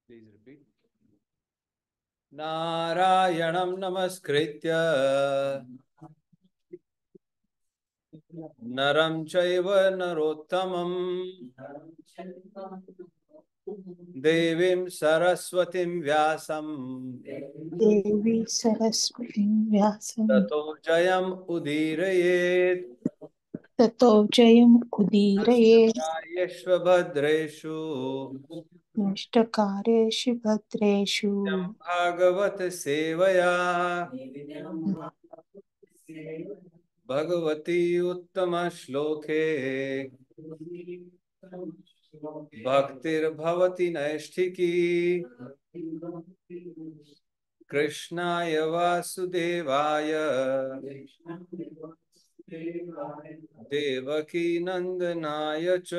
Please repeat. Narayanam namaskritya naram chaiva narottamam devim saraswatim vyasam Devi Saraswati Vyasam tato jayam udirayet Tato Jayam Udiraye nashtakayeshva bhadreshu Nashtakare Bhadreshu bhagavat sevaya Bhagwati उत्तम श्लोके भक्तिर्भवति नैष्ठिकी कृष्णाय वासुदेवाय देवकी नंदनाय च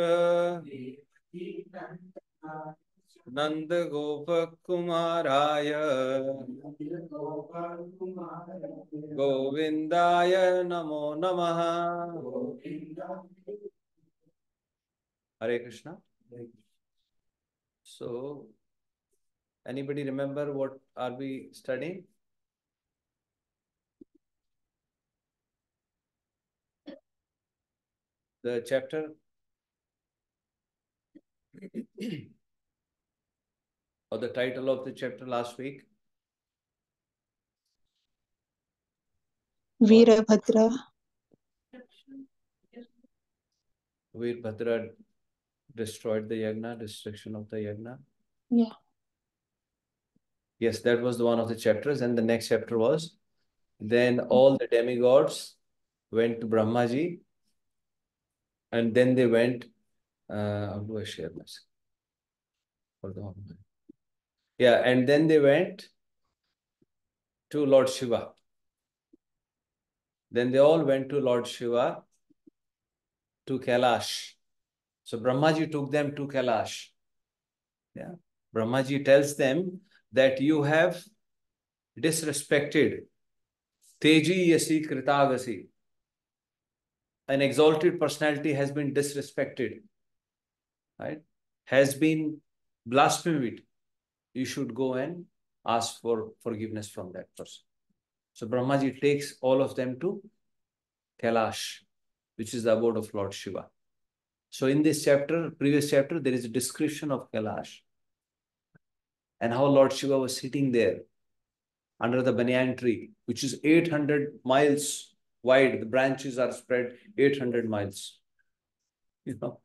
नंद गोपकुमाराय गोविंदाय नमो नमः Hare Krishna. So, anybody remember what are we studying? The chapter or the title of the chapter last week? Veerabhadra. Veerbhadra destroyed the yagna, destruction of the yagna. Yeah. Yes, that was the one of the chapters. And the next chapter was, then all the demigods went to Brahmaji, and then they went, how do I share this? Yeah, and then they went to Lord Shiva. Then they all went to Lord Shiva to Kailash. So Brahmaji took them to Kailash. Yeah. Brahmaji tells them that you have disrespected Teji Yasi Kritagasi. An exalted personality has been disrespected, right? Has been blasphemed. You should go and ask for forgiveness from that person. So Brahmaji takes all of them to Kailash, which is the abode of Lord Shiva. So in this chapter, previous chapter, there is a description of Kailash and how Lord Shiva was sitting there under the banyan tree, which is 800 miles wide. The branches are spread 800 miles. You know.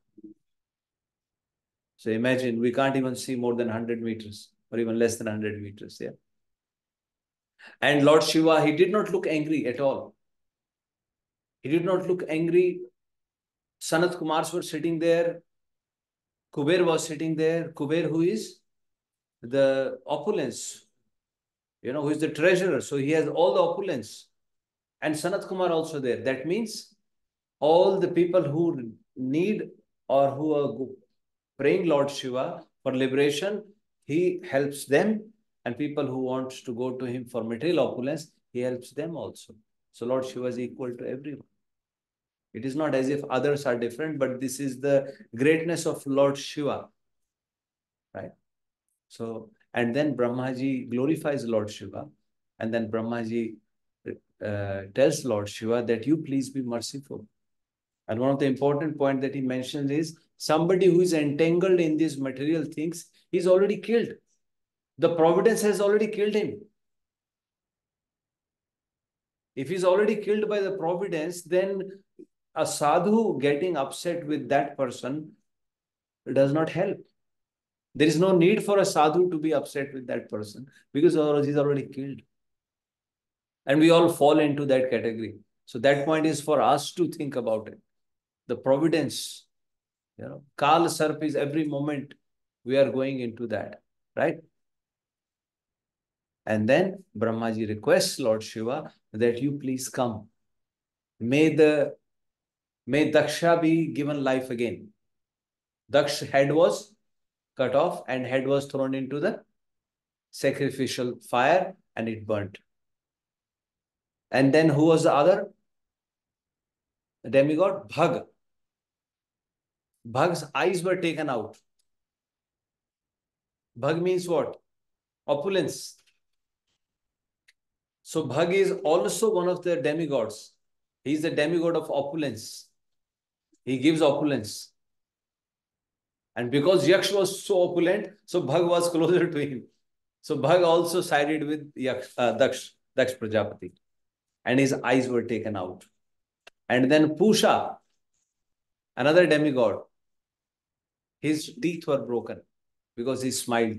So imagine, we can't even see more than 100 meters or even less than 100 meters. Yeah. And Lord Shiva, he did not look angry at all. He did not look angry. Sanat Kumars were sitting there. Kuber was sitting there. Kuber, who is the opulence, who is the treasurer. So he has all the opulence. And Sanat Kumar also there. That means all the people who need or who are praying Lord Shiva for liberation, he helps them. And people who want to go to him for material opulence, he helps them also. So Lord Shiva is equal to everyone. It is not as if others are different, but this is the greatness of Lord Shiva, right? So, and then Brahmaji glorifies Lord Shiva, and then Brahmaji tells Lord Shiva that you please be merciful. And one of the important points that he mentions is somebody who is entangled in these material things, he's already killed. The providence has already killed him. If he's already killed by the providence, then a sadhu getting upset with that person does not help. There is no need for a sadhu to be upset with that person because he's already killed. And we all fall into that category. So that point is for us to think about it. The providence, Kal Sarp is every moment we are going into that, right? And then Brahmaji requests Lord Shiva that you please come. May Dakṣa be given life again. Dakṣ's head was cut off and head was thrown into the sacrificial fire and it burnt. And then who was the other demigod? Bhag. Bhag's eyes were taken out. Bhag means what? Opulence. So Bhag is also one of the demigods. He is the demigod of opulence. He gives opulence. And because Yaksh was so opulent, so Bhag was closer to him. So Bhag also sided with Daksh Prajapati. And his eyes were taken out. And then Pusha, another demigod, his teeth were broken because he smiled.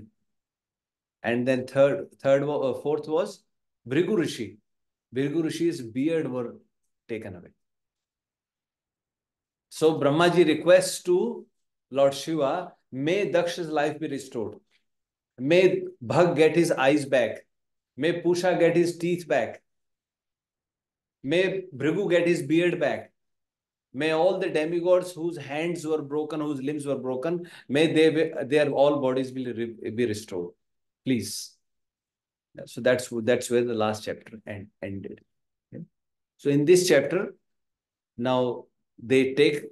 And then fourth was Bhrigu Rishi. Bhrigu Rishi's beard were taken away. So Brahmaji requests to Lord Shiva, may Daksha's life be restored. May Bhag get his eyes back. May Pusha get his teeth back. May Bhrigu get his beard back. May all the demigods whose hands were broken, whose limbs were broken, may their all bodies be restored. Please. So that's where the last chapter ended. Okay. So in this chapter, now they take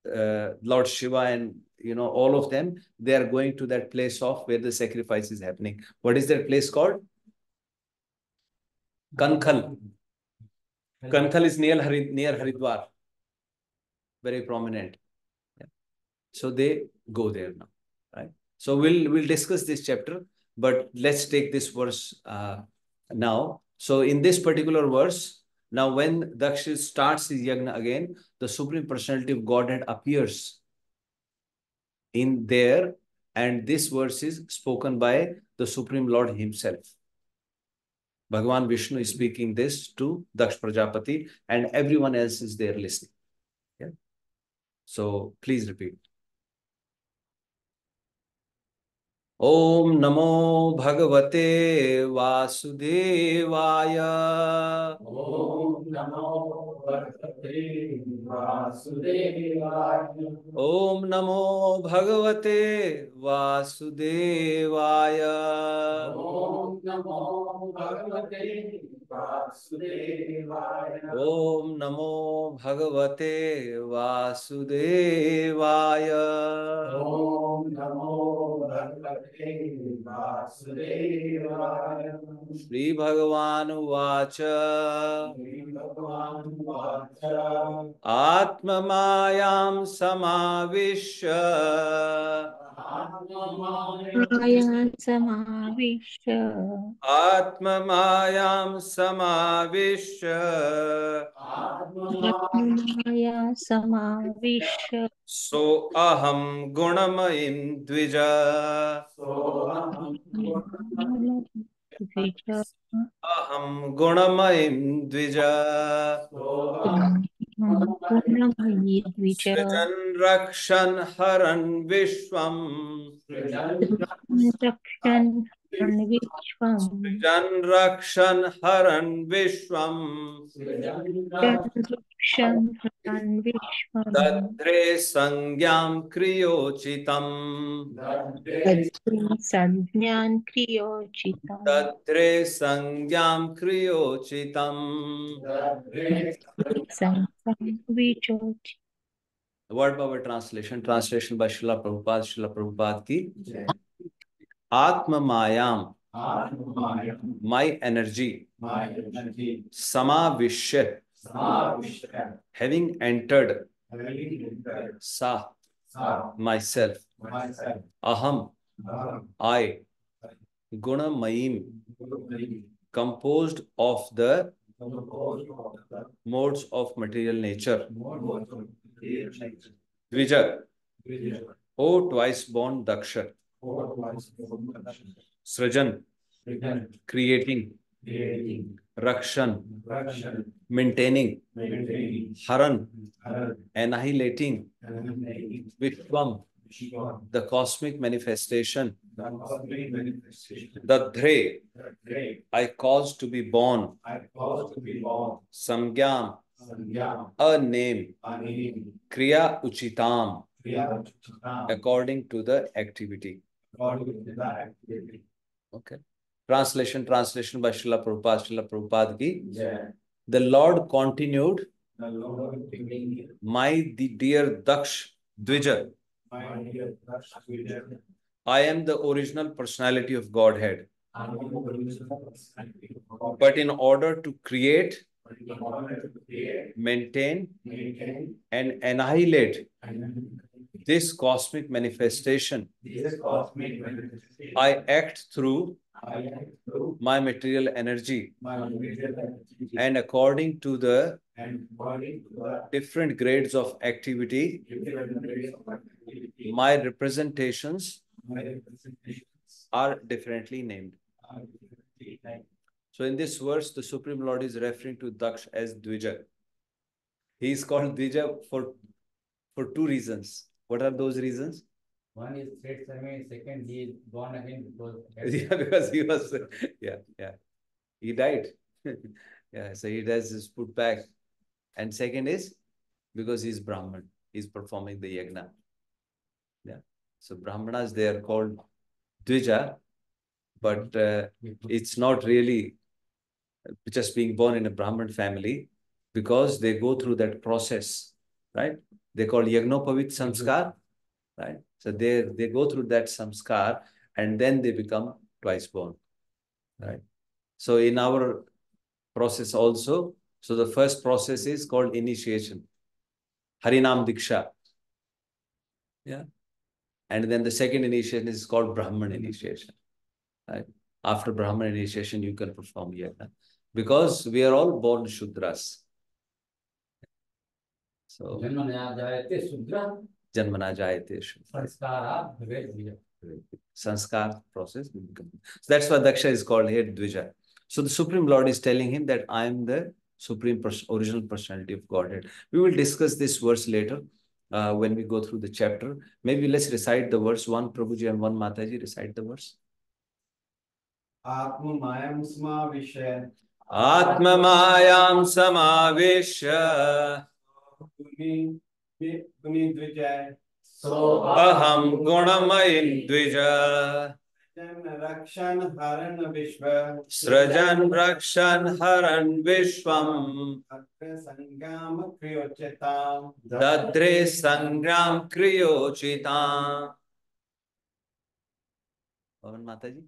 Lord Shiva and all of them, they are going to that place of where the sacrifice is happening. What is that place called? Kankhal. Kankhal is near Haridwar. Very prominent. Yeah. So they go there now. Right. So we'll discuss this chapter, but let's take this verse now. So in this particular verse, now when Daksha starts his yagna again, the Supreme Personality of Godhead appears in there, and this verse is spoken by the Supreme Lord himself. Bhagavan Vishnu is speaking this to Daksh Prajapati, and everyone else is there listening. Yeah. So please repeat. Om Namo Bhagavate Vasudevaya. Om Namo Bhagavate Vasudevaya. Om Namo Bhagavate Vasudevaya. Om Namo Bhagavate Vasudevaya. Om Namo Bhagavate Vasudevaya. Om Namo Bhagavate Vasudevaya. Shri Bhagavan Vacha. Atma Mayam Samavishya. Maya samavishya. Atma Mayam Samavishya. Maya samavishya. So aham gunamayim dvija. Vija. Aham gunamayim dvija. Purnamayi dvija. Srijan rakshan haran vishwam. Rakshan Vishwam. Srijan rakshan haran vishwam. Rakshan Vishwam. Dadre sangyam kriyochitam. Sadhyan Kriyochitam. Dadre sangyam kriyochitam. Sankham Vichoti. Word by word translation. Translation by Srila Prabhupada. Srila Prabhupada ki. Atma Mayam. My energy. Samavishya. Having entered. Sa. Myself. Aham. I. Gunamayim. Composed of the modes of material nature. Dvija. O twice born Daksha. Srijan. Creating. Rakshan. Maintaining. Haran. Annihilating. Vishwam. The cosmic manifestation. Dadre. I caused to be born. Samgyam. A name. Kriya Uchitam. According to the activity. Okay. Translation by Srila Prabhupada. Srila Prabhupada ki. The Lord continued. My dear Daksh Dvija. I am the original personality of Godhead. I am the original personality of God. But in order to create, In order to create, maintain, maintain, and annihilate and this cosmic manifestation, this cosmic manifestation, I act through I act through my material energy. my material energy And according to the and according to the different grades of activity, different grades of activity, my representations my representations are differently named. are differently named. So in this verse, the Supreme Lord is referring to Daksh as Dvija. He is called Dvija for two reasons. What are those reasons? One is threat survey, second he is born again because Yeah, because he was, yeah, he died. Yeah, so he is put back. And second is because he's Brahman, he's performing the yagna. Yeah, so Brahmanas, they are called Dvija, but it's not really just being born in a Brahman family, because they go through that process, right? They call Yagnopavit Samskar, right? So they go through that samskar and then they become twice born, right? So in our process also, so the first process is called initiation, Harinam Diksha. Yeah. And then the second initiation is called Brahman initiation, right? After Brahman initiation, you can perform yagna. Because we are all born Shudras. So, Janmana jayate Shudra, Janmana Jayate Shudra. Sanskara Bhavet Dvija. Sanskar process. So that's why Daksha is called here Dvija. So the Supreme Lord is telling him that I am the original personality of Godhead. We will discuss this verse later when we go through the chapter. Maybe let's recite the verse. One Prabhuji and one Mataji recite the verse. Atma Mayam Samavisha Atma Mayam Samavesha Guni Dvijay So Aham Gunamayin Dvija Rakshan Haran Vishwa Srajan Rakshan Haran Vishwam Atra Sangam Kriyochetam Dadre Sangram Kriyochitam. Pavan Mataji.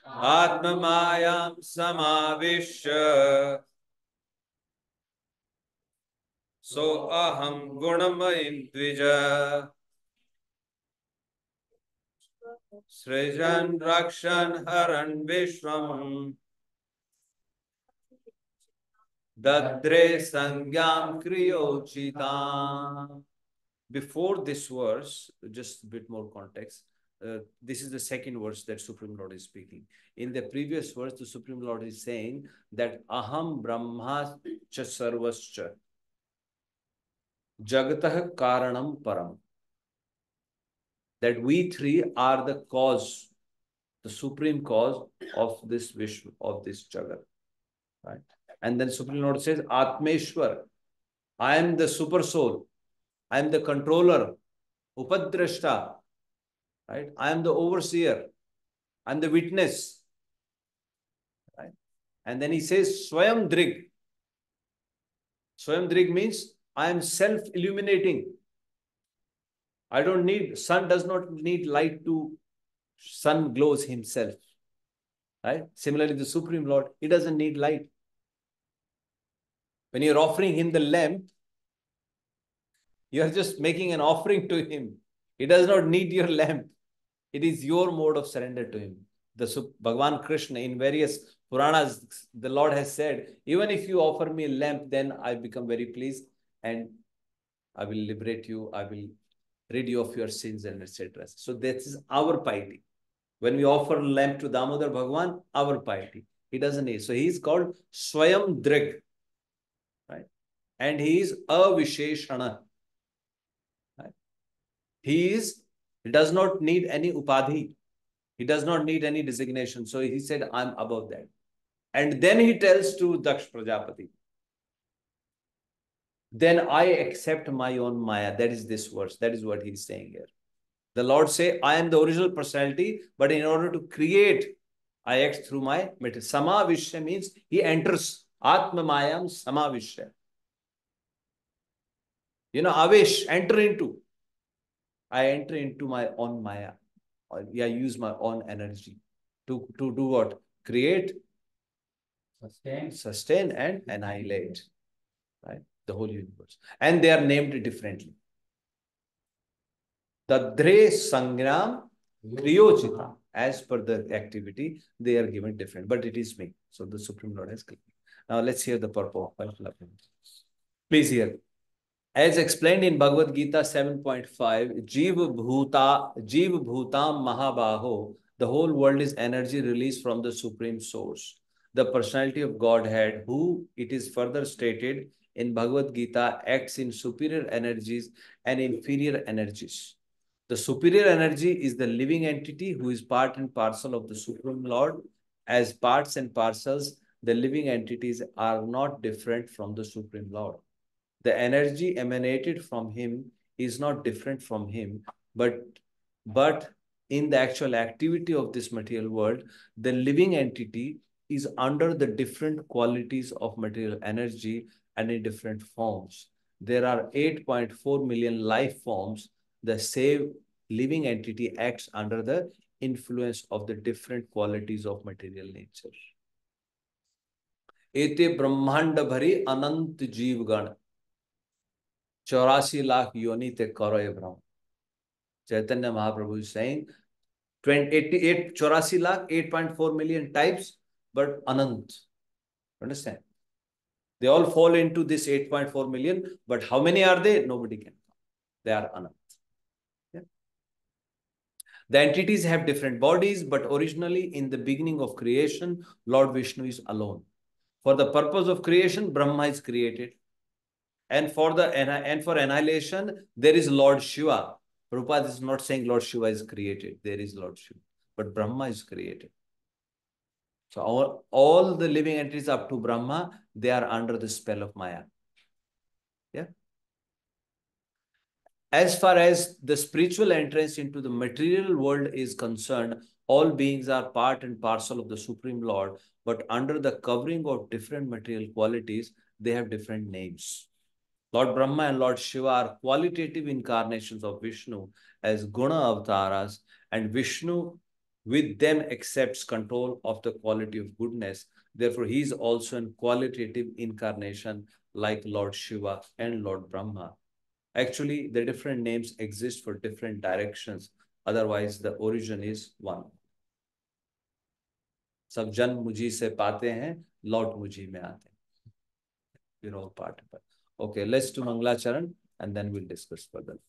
Atma Mayam Samavishya So Aham Gunamayin Dvija Srijan Rakshan Haran Vishwam Dadre Sangyam Kriyochitam. Before this verse, just a bit more context. This is the second verse that Supreme Lord is speaking. In the previous verse, the Supreme Lord is saying that Aham Brahma cha Sarvascha Jagatah Karanam Param. That we three are the cause, the supreme cause of this Vishwa, of this Jagat. Right? And then Supreme Lord says, Atmeshwar, I am the super soul, I am the controller, Upadrashta, right? I am the overseer, I am the witness. Right? And then he says, Swayam Drig. Swayam Drig means I am self-illuminating. I don't need, sun does not need light to, sun glows himself. Right? Similarly, the Supreme Lord, he doesn't need light. When you're offering him the lamp, you're just making an offering to him. He does not need your lamp. It is your mode of surrender to him. The Bhagavan Krishna in various Puranas, the Lord has said, even if you offer me a lamp, then I become very pleased and I will liberate you. I will rid you of your sins and etc. So this is our piety. When we offer lamp to Damodar Bhagavan, our piety. He doesn't need. So he is called Swayam Drig. Right? And he is Avisheshana. Right? He does not need any upadhi. He does not need any designation. So he said, I'm above that. And then he tells to Daksh Prajapati, then I accept my own Maya. That is this verse. That is what he's saying here. The Lord say, I am the original personality, but in order to create, I act through my material. Samavishya means he enters. Atma Mayam Samavishya. Avesh, enter into. I enter into my own Maya. Or I use my own energy to do what? Create, sustain, and annihilate. Right? The whole universe. And they are named differently. Tadre Sangram Kriyochita. As per the activity, they are given different. But it is me. So the Supreme Lord has given. Now let's hear the purport. Please hear. As explained in Bhagavad Gita 7.5, Jiva Bhutam Mahabaho, the whole world is energy released from the Supreme Source, the personality of Godhead, who, it is further stated in Bhagavad Gita, acts in superior energies and inferior energies. The superior energy is the living entity who is part and parcel of the Supreme Lord. As parts and parcels, the living entities are not different from the Supreme Lord. The energy emanated from him is not different from him, but in the actual activity of this material world, the living entity is under the different qualities of material energy and in different forms. There are 8.4 million life forms. The same living entity acts under the influence of the different qualities of material nature. Ete brahmanda bhari anant jeev gana. 84 lakh yoni te karo Brahma. Chaitanya Mahaprabhu is saying 84 lakh, 8.4 million types, but Anant. Understand? They all fall into this 8.4 million, but how many are they? Nobody can count. They are Anant. Yeah? The entities have different bodies, but originally in the beginning of creation, Lord Vishnu is alone. For the purpose of creation, Brahma is created. And for annihilation, there is Lord Shiva. Prabhupada is not saying Lord Shiva is created. There is Lord Shiva. But Brahma is created. So all the living entities up to Brahma, they are under the spell of Maya. Yeah. As far as the spiritual entrance into the material world is concerned, all beings are part and parcel of the Supreme Lord, but under the covering of different material qualities, they have different names. Lord Brahma and Lord Shiva are qualitative incarnations of Vishnu as Guna avatars, and Vishnu with them accepts control of the quality of goodness. Therefore, he is also a qualitative incarnation like Lord Shiva and Lord Brahma. Actually, the different names exist for different directions. Otherwise, the origin is one. सब जन मुझी से पाते हैं, लौट मुझी में आते हैं. We're all part of it. Okay, let's do Mangalacharan and then we'll discuss further.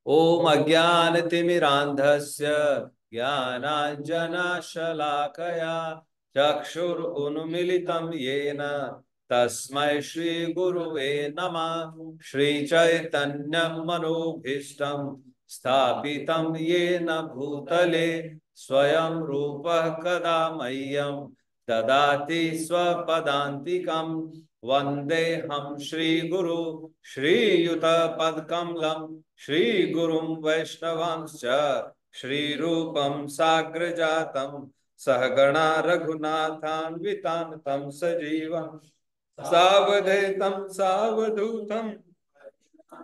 Om Ajnanatimirandhasya Jnananjana Shalakaya Chakshur Unmilitam Yena Tasmai Shri Guruve Namah Shri Chaitanya Manobhishtam Sthapitam Yena Bhutale Swayam Rupa Kadamayyam Dadati Swapadantikam Vande Ham Shri Guru Shri Yuta Padkamlam Shri Gurum Vaishnavanscha Shri Rupam Sagrajatam Sahagana Raghunathan Vitantam Sajivam Savadhetam Savadutam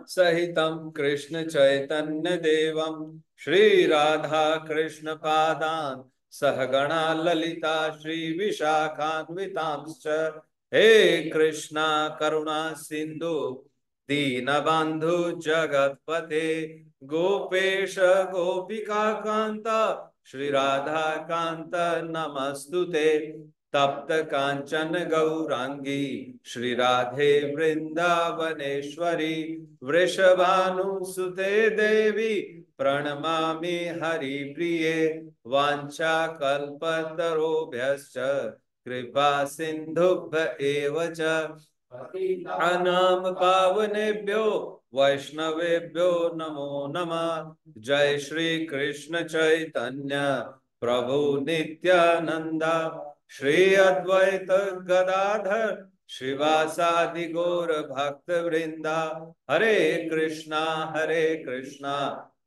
Sahitam Krishna Chaitanya Devam Shri Radha Krishna Padan Sahagana Lalita Shri Vishakhan Vitamscha He Krishna Karuna Sindhu Deenabandhu Jagatpate Gopesha Gopika Kanta Shri Radha Kanta Namastute Tapta Kanchan Gaurangi Shri Radhe Vrindavaneshwari Vrishabhanu Sute Devi Pranamami Hari Priye Vancha Kalpatarobhyascha Kripa Sindhubhya Evacha Anam Pavanebhyo Vaishnavebhyo Namo Namah Jai Shri Krishna Chaitanya Prabhu Nityananda Shri Advaita Gadadhar Shivasadi Gaura Bhakta Vrinda Hare Krishna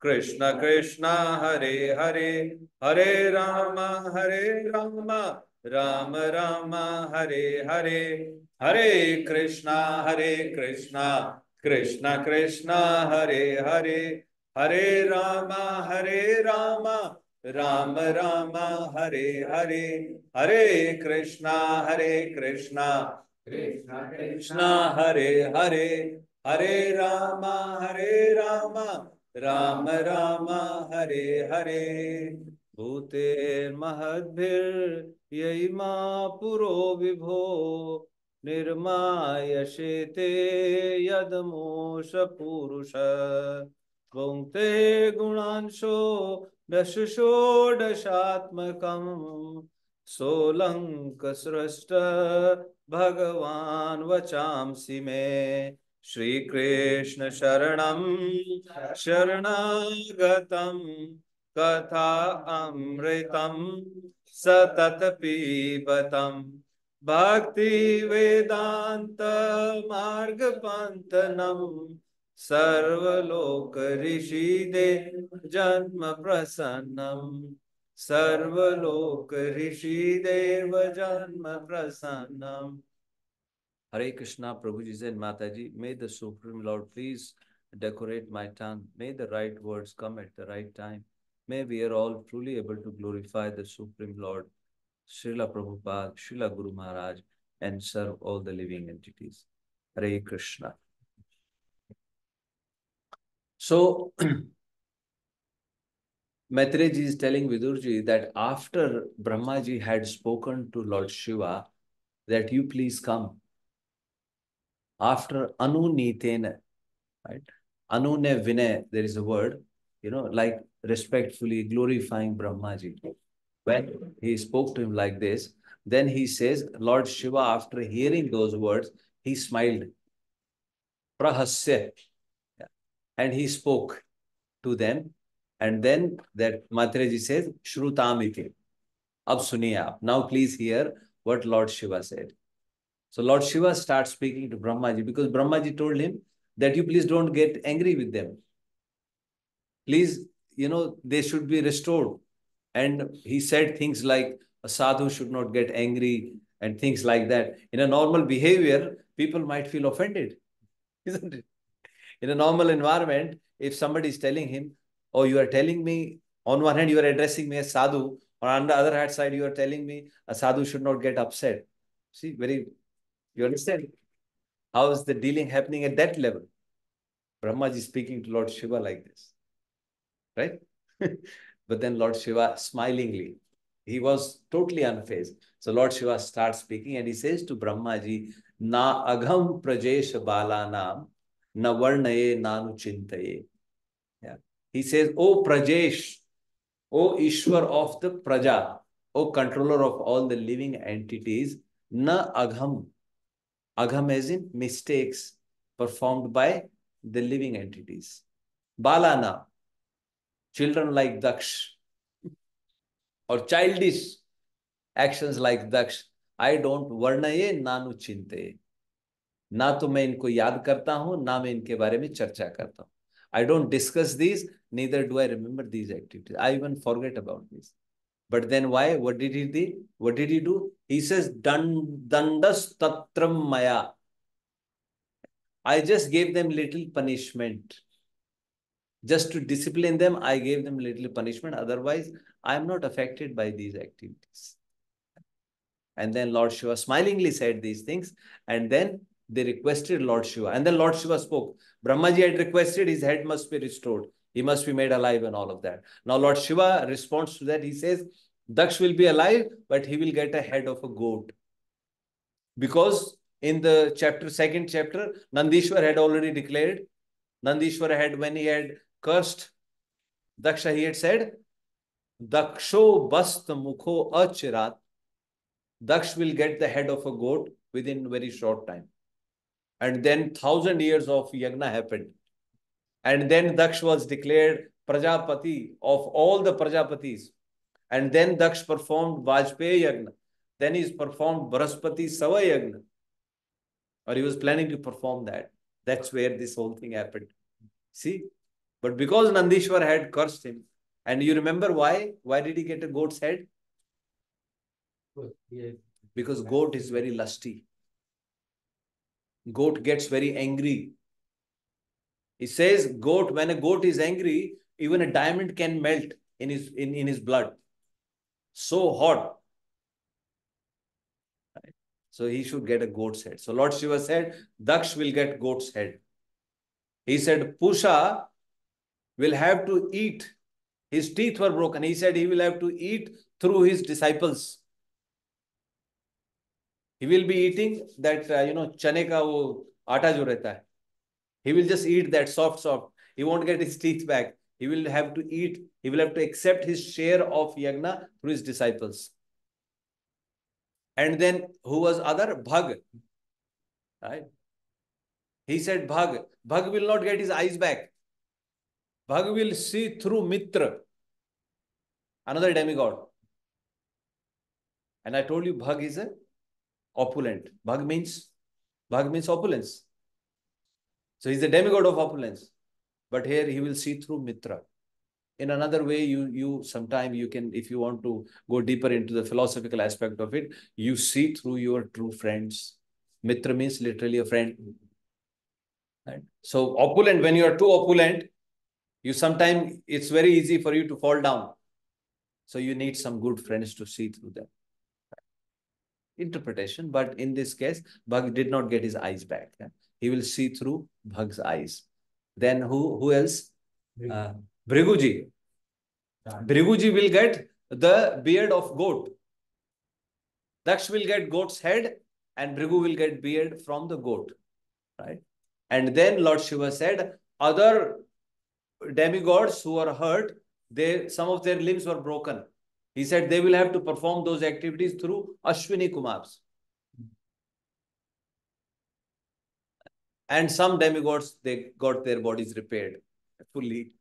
Krishna Krishna Hare Hare Hare Rama Rama Rama Hare Hare Hare Krishna Krishna Krishna Hare Hare, Hare Rama, Rama Rama Hare Hare, Hare Krishna, Krishna Krishna Hare Hare, Hare Rama, Rama Rama Hare Hare. Bhute Mahadbhir Yaima Puro Vibho Nirmayashete Yadamosha Purusha Bhunte Gunansho Dashusho Dashatmakam Solankasrashta Bhagavan Vachamsi Me Shri Krishna Sharanam Sharanagatam Katha Amritam Satat Pibatam Bhakti Vedanta Marga Pantanam Sarvaloka Rishide Janma Prasannam Sarvaloka Rishideva Janma Prasannam. Hare Krishna, Prabhuji said, Mataji, may the Supreme Lord please decorate my tongue. May the right words come at the right time. May we are all truly able to glorify the Supreme Lord, Srila Prabhupada, Srila Guru Maharaj, and serve all the living entities. Hare Krishna. So, Maitreji is telling Vidurji that after Brahmaji had spoken to Lord Shiva, that you please come. After Anunitena, right? Anune Vinay, there is a word, like respectfully glorifying Brahmaji. When he spoke to him like this, then he says, Lord Shiva, after hearing those words, he smiled. Prahasya. And he spoke to them. And then that Maitreji says, Shrutamiti. Ab suniye aap. Now please hear what Lord Shiva said. So Lord Shiva starts speaking to Brahmaji because Brahmaji told him that you please don't get angry with them. Please, they should be restored. And he said things like a sadhu should not get angry and things like that. In a normal behavior, people might feel offended, isn't it? In a normal environment, if somebody is telling him, oh, you are telling me, on one hand, you are addressing me as sadhu, or on the other hand side, you are telling me a sadhu should not get upset. See, you understand? How is the dealing happening at that level? Brahmaji is speaking to Lord Shiva like this, right? But then Lord Shiva smilingly, he was totally unfazed. So Lord Shiva starts speaking and he says to Brahmaji, Na agham prajesh balanam, na varnaye nanu chintaye. Yeah. He says, O Prajesh, O Ishwar of the Praja, O controller of all the living entities, na agham. Agham as in mistakes performed by the living entities. Balana, children like Daksh, or childish actions like Daksh. I don't varnaye nanu chinte. ना तो मैं इनको याद करता हूं, ना मैं इनके बारे में चर्चा करता हूं. I don't discuss these, neither do I remember these activities. I even forget about this. But then why? What did he do? What did he do? He says, Dandas tatram maya. I just gave them little punishment. Just to discipline them, I gave them little punishment. Otherwise, I am not affected by these activities. And then Lord Shiva smilingly said these things. And then they requested Lord Shiva. And then Lord Shiva spoke. Brahmaji had requested his head must be restored. He must be made alive and all of that. Now Lord Shiva responds to that. He says, Daksh will be alive, but he will get a head of a goat. Because in the second chapter, Nandishwar had already declared. Nandishwar had, when he had cursed Daksha, he had said, Daksho bast mukho achirat. Daksh will get the head of a goat within very short time. And then 1,000 years of yagna happened. And then Daksh was declared Prajapati of all the Prajapatis. And then Daksh performed Vajpayee yagna. Then he's performed Brahaspati Sava yagna. Or he was planning to perform that. That's where this whole thing happened. See? But because Nandishwar had cursed him, and you remember why? Why did he get a goat's head? Because goat is very lusty. Goat gets very angry He says, goat, when a goat is angry, even a diamond can melt in his blood. So hot. Right? So he should get a goat's head. So Lord Shiva said, Daksh will get goat's head. He said, Pusha will have to eat. His teeth were broken. He said he will have to eat through his disciples. He will be eating that, chane ka wo aata jo rehta hai. He will just eat that soft. He won't get his teeth back. He will have to eat. He will have to accept his share of yagna through his disciples. And then who was other? Bhag. Right? He said Bhag. Bhag will not get his eyes back. Bhag will see through Mitra, another demigod. And I told you Bhag is a opulent. Bhag means opulence. So he's a demigod of opulence. But here he will see through Mitra. In another way, you sometime you can, if you want to go deeper into the philosophical aspect of it, you see through your true friends. Mitra means literally a friend. Right? So opulent, when you are too opulent, you sometimes, it's very easy for you to fall down. So you need some good friends to see through them. Interpretation, but in this case, Bhag did not get his eyes back. He will see through Bhag's eyes. Then who else? Bhriguji. Bhriguji will get the beard of goat. Daksh will get goat's head and Bhrigu will get beard from the goat. Right? And then Lord Shiva said, other demigods who are hurt, some of their limbs were broken. He said they will have to perform those activities through Ashwini Kumars. And some demigods, they got their bodies repaired fully.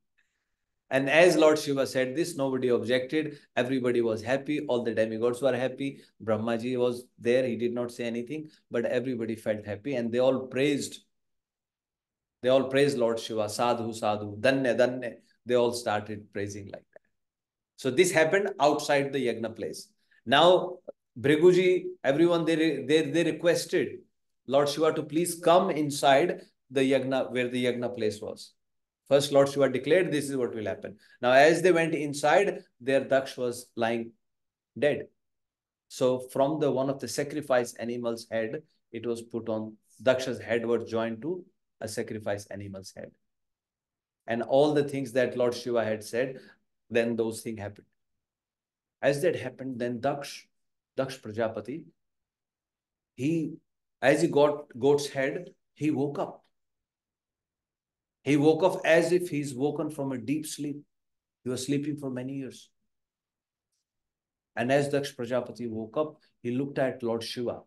And as Lord Shiva said this, nobody objected. Everybody was happy. All the demigods were happy. Brahmaji was there. He did not say anything, but everybody felt happy. And they all praised Lord Shiva. Sadhu, sadhu, danya, danya. They all started praising like that. So this happened outside the yagna place. Now, Bhriguji, everyone, they requested Lord Shiva to please come inside the yagna, where the yagna place was. First, Lord Shiva declared this is what will happen. Now, as they went inside, their Daksh was lying dead. So from one of the sacrifice animal's head, it was put on, Daksha's head was joined to a sacrifice animal's head. And all the things that Lord Shiva had said, then those things happened. As that happened, then Daksh Prajapati, as he got goat's head, he woke up. He woke up as if he's woken from a deep sleep. He was sleeping for many years. And as Daksh Prajapati woke up, he looked at Lord Shiva.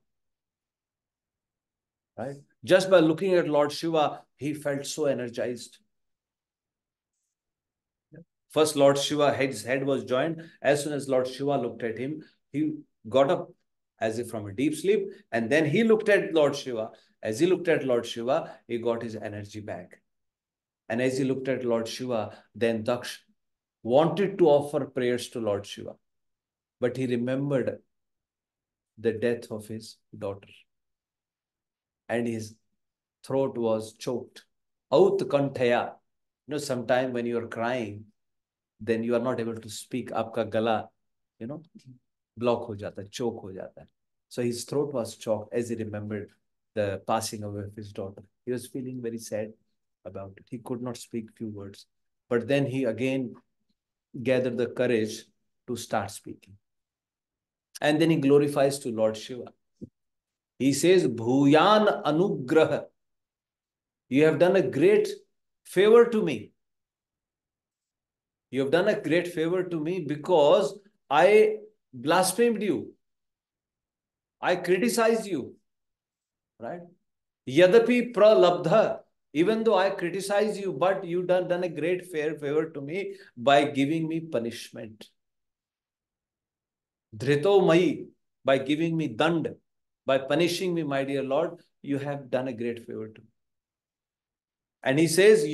Right? Just by looking at Lord Shiva, he felt so energized. First, Lord Shiva, his head was joined. As soon as Lord Shiva looked at him, he got up as if from a deep sleep. And then he looked at Lord Shiva. As he looked at Lord Shiva, he got his energy back. And as he looked at Lord Shiva, then Daksh wanted to offer prayers to Lord Shiva. But he remembered the death of his daughter. And his throat was choked. Aut kanthaya. Sometime when you are crying, then you are not able to speak. Aapka gala, block ho jata, choke ho jata. So his throat was choked as he remembered the passing away of his daughter. He was feeling very sad about it. He could not speak few words. But then he again gathered the courage to start speaking. And then he glorifies to Lord Shiva. He says, Bhuyan Anugraha. You have done a great favor to me. You have done a great favor to me because I blasphemed you. I criticized you. Right? Yadapi pralabdha. Even though I criticize you, but you done a great favor to me by giving me punishment. Dhrito mai, by giving me dand, by punishing me, my dear Lord, you have done a great favor to me. And he says,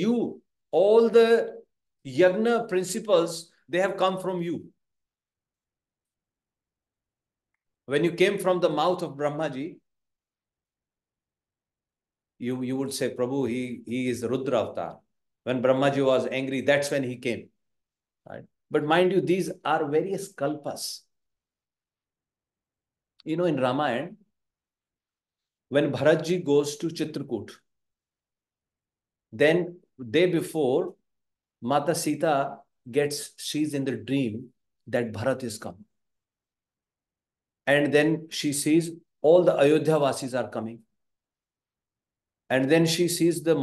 all the yagna principles, they have come from you. When you came from the mouth of Brahmaji, you would say, Prabhu, he is Rudra avatar. When Brahmaji was angry, that's when he came. Right? But mind you, these are various kalpas. You know, in Ramayana, when Bharatji goes to Chitrakoot, then day before, Mata Sita she's in the dream that Bharat is come. And then she sees all the Ayodhya Vasis are coming. And then she sees the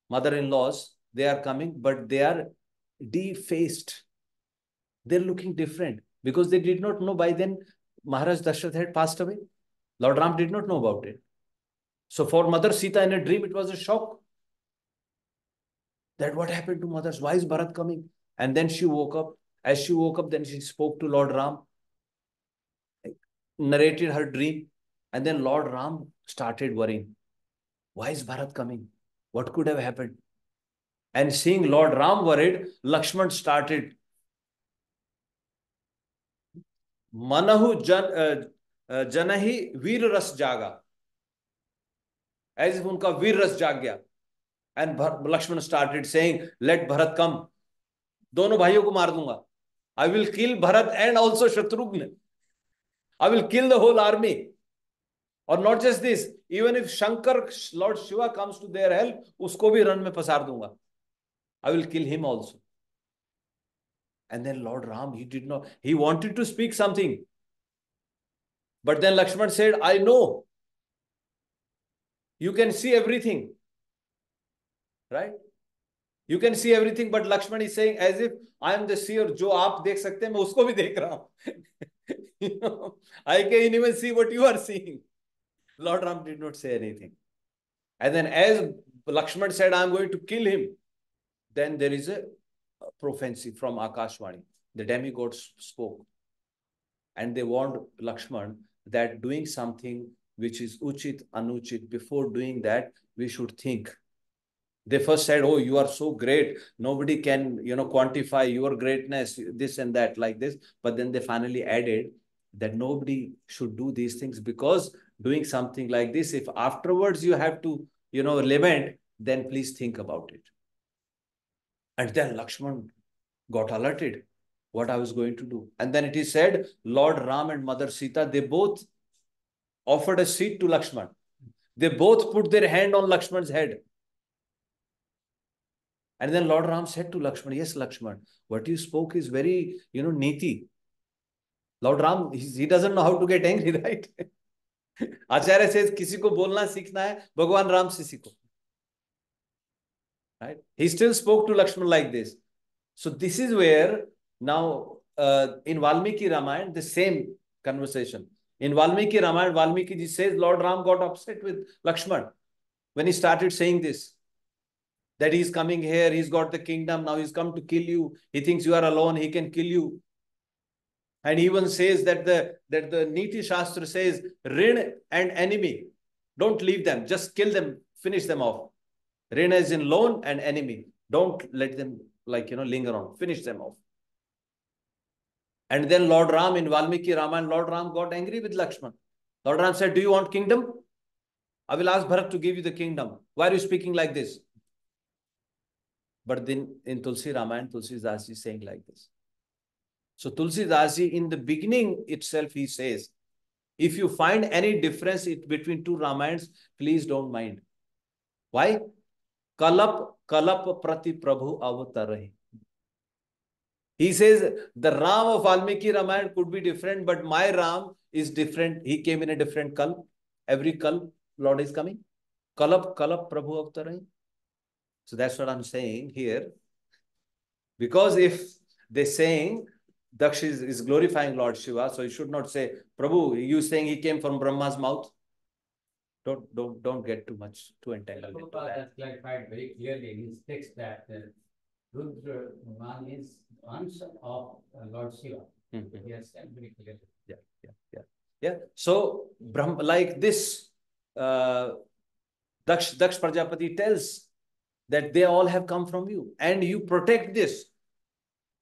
mother-in-laws, they are coming, but they are defaced. They're looking different because they did not know by then Maharaj Dasharatha had passed away. Lord Ram did not know about it. So for Mother Sita in a dream, it was a shock. That what happened to mothers? Why is Bharat coming? And then she woke up. As she woke up, then she spoke to Lord Ram, narrated her dream. And then Lord Ram started worrying. Why is Bharat coming? What could have happened? And seeing Lord Ram worried, Lakshman started. Manahu janahi veer ras jaga. As if unka veer ras jag gaya. And Lakshman started saying, let Bharat come. Dono bhaiyon ko maar dunga. I will kill Bharat and also Shatrughna. I will kill the whole army. Or not just this, even if Shankar, Lord Shiva comes to their help, usko bhi ran mein pasar dunga. I will kill him also. And then Lord Ram, he wanted to speak something. But then Lakshman said, I know. You can see everything. Right? You can see everything, but Lakshman is saying as if I am the seer, jo aap dekh sakte hain, main usko bhi dekh raha hu. I can even see what you are seeing. Lord Ram did not say anything. And then as Lakshman said, I am going to kill him, then there is a prophecy from Akashvani. The demigods spoke. And they warned Lakshman that doing something which is uchit, anuchit, before doing that, we should think. They first said, oh, you are so great. Nobody can, quantify your greatness, this and that, like this. But then they finally added that nobody should do these things because doing something like this, if afterwards you have to, lament, then please think about it. And then Lakshman got alerted what I was going to do. And then it is said, Lord Ram and Mother Sita, they both offered a seat to Lakshman. They both put their hand on Lakshman's head. And then Lord Ram said to Lakshman, yes, Lakshman, what you spoke is very, niti. Lord Ram, he doesn't know how to get angry, right? Acharya says, kisi ko bolna seekhna hai, Bhagwan Ram se seekho. Right? He still spoke to Lakshman like this. So this is where now in Valmiki Ramayana, the same conversation. In Valmiki Ramayana, Valmiki ji says, Lord Ram got upset with Lakshman when he started saying this. That he's coming here, he's got the kingdom, now he's come to kill you. He thinks you are alone, he can kill you. And he even says that the Niti Shastra says, Rin and enemy, don't leave them, just kill them, finish them off. Rin is in loan and enemy. Don't let them linger on, finish them off. And then Lord Ram in Valmiki Ramayana, Lord Ram got angry with Lakshman. Lord Ram said, do you want kingdom? I will ask Bharat to give you the kingdom. Why are you speaking like this? But then in Tulsi Ramayana, Tulsi Das is saying like this. So Tulsi Das in the beginning itself, he says, if you find any difference between two Ramayans, please don't mind. Why? Kalap prati Prabhu avatarahi. He says, the Ram of Valmiki Ramayana could be different, but my Ram is different. He came in a different kalp. Every kalp, Lord is coming. Kalap Prabhu avatarahi. So that's what I'm saying here. Because if they're saying Dakṣa is glorifying Lord Shiva, so you should not say, Prabhu, you saying he came from Brahma's mouth? Don't get too entangled into that. Has clarified very clearly in his text that Rudra man is answer of Lord Shiva. He has said very clearly. Yeah. So like this, Daksh Prajapati tells that they all have come from you, and you protect this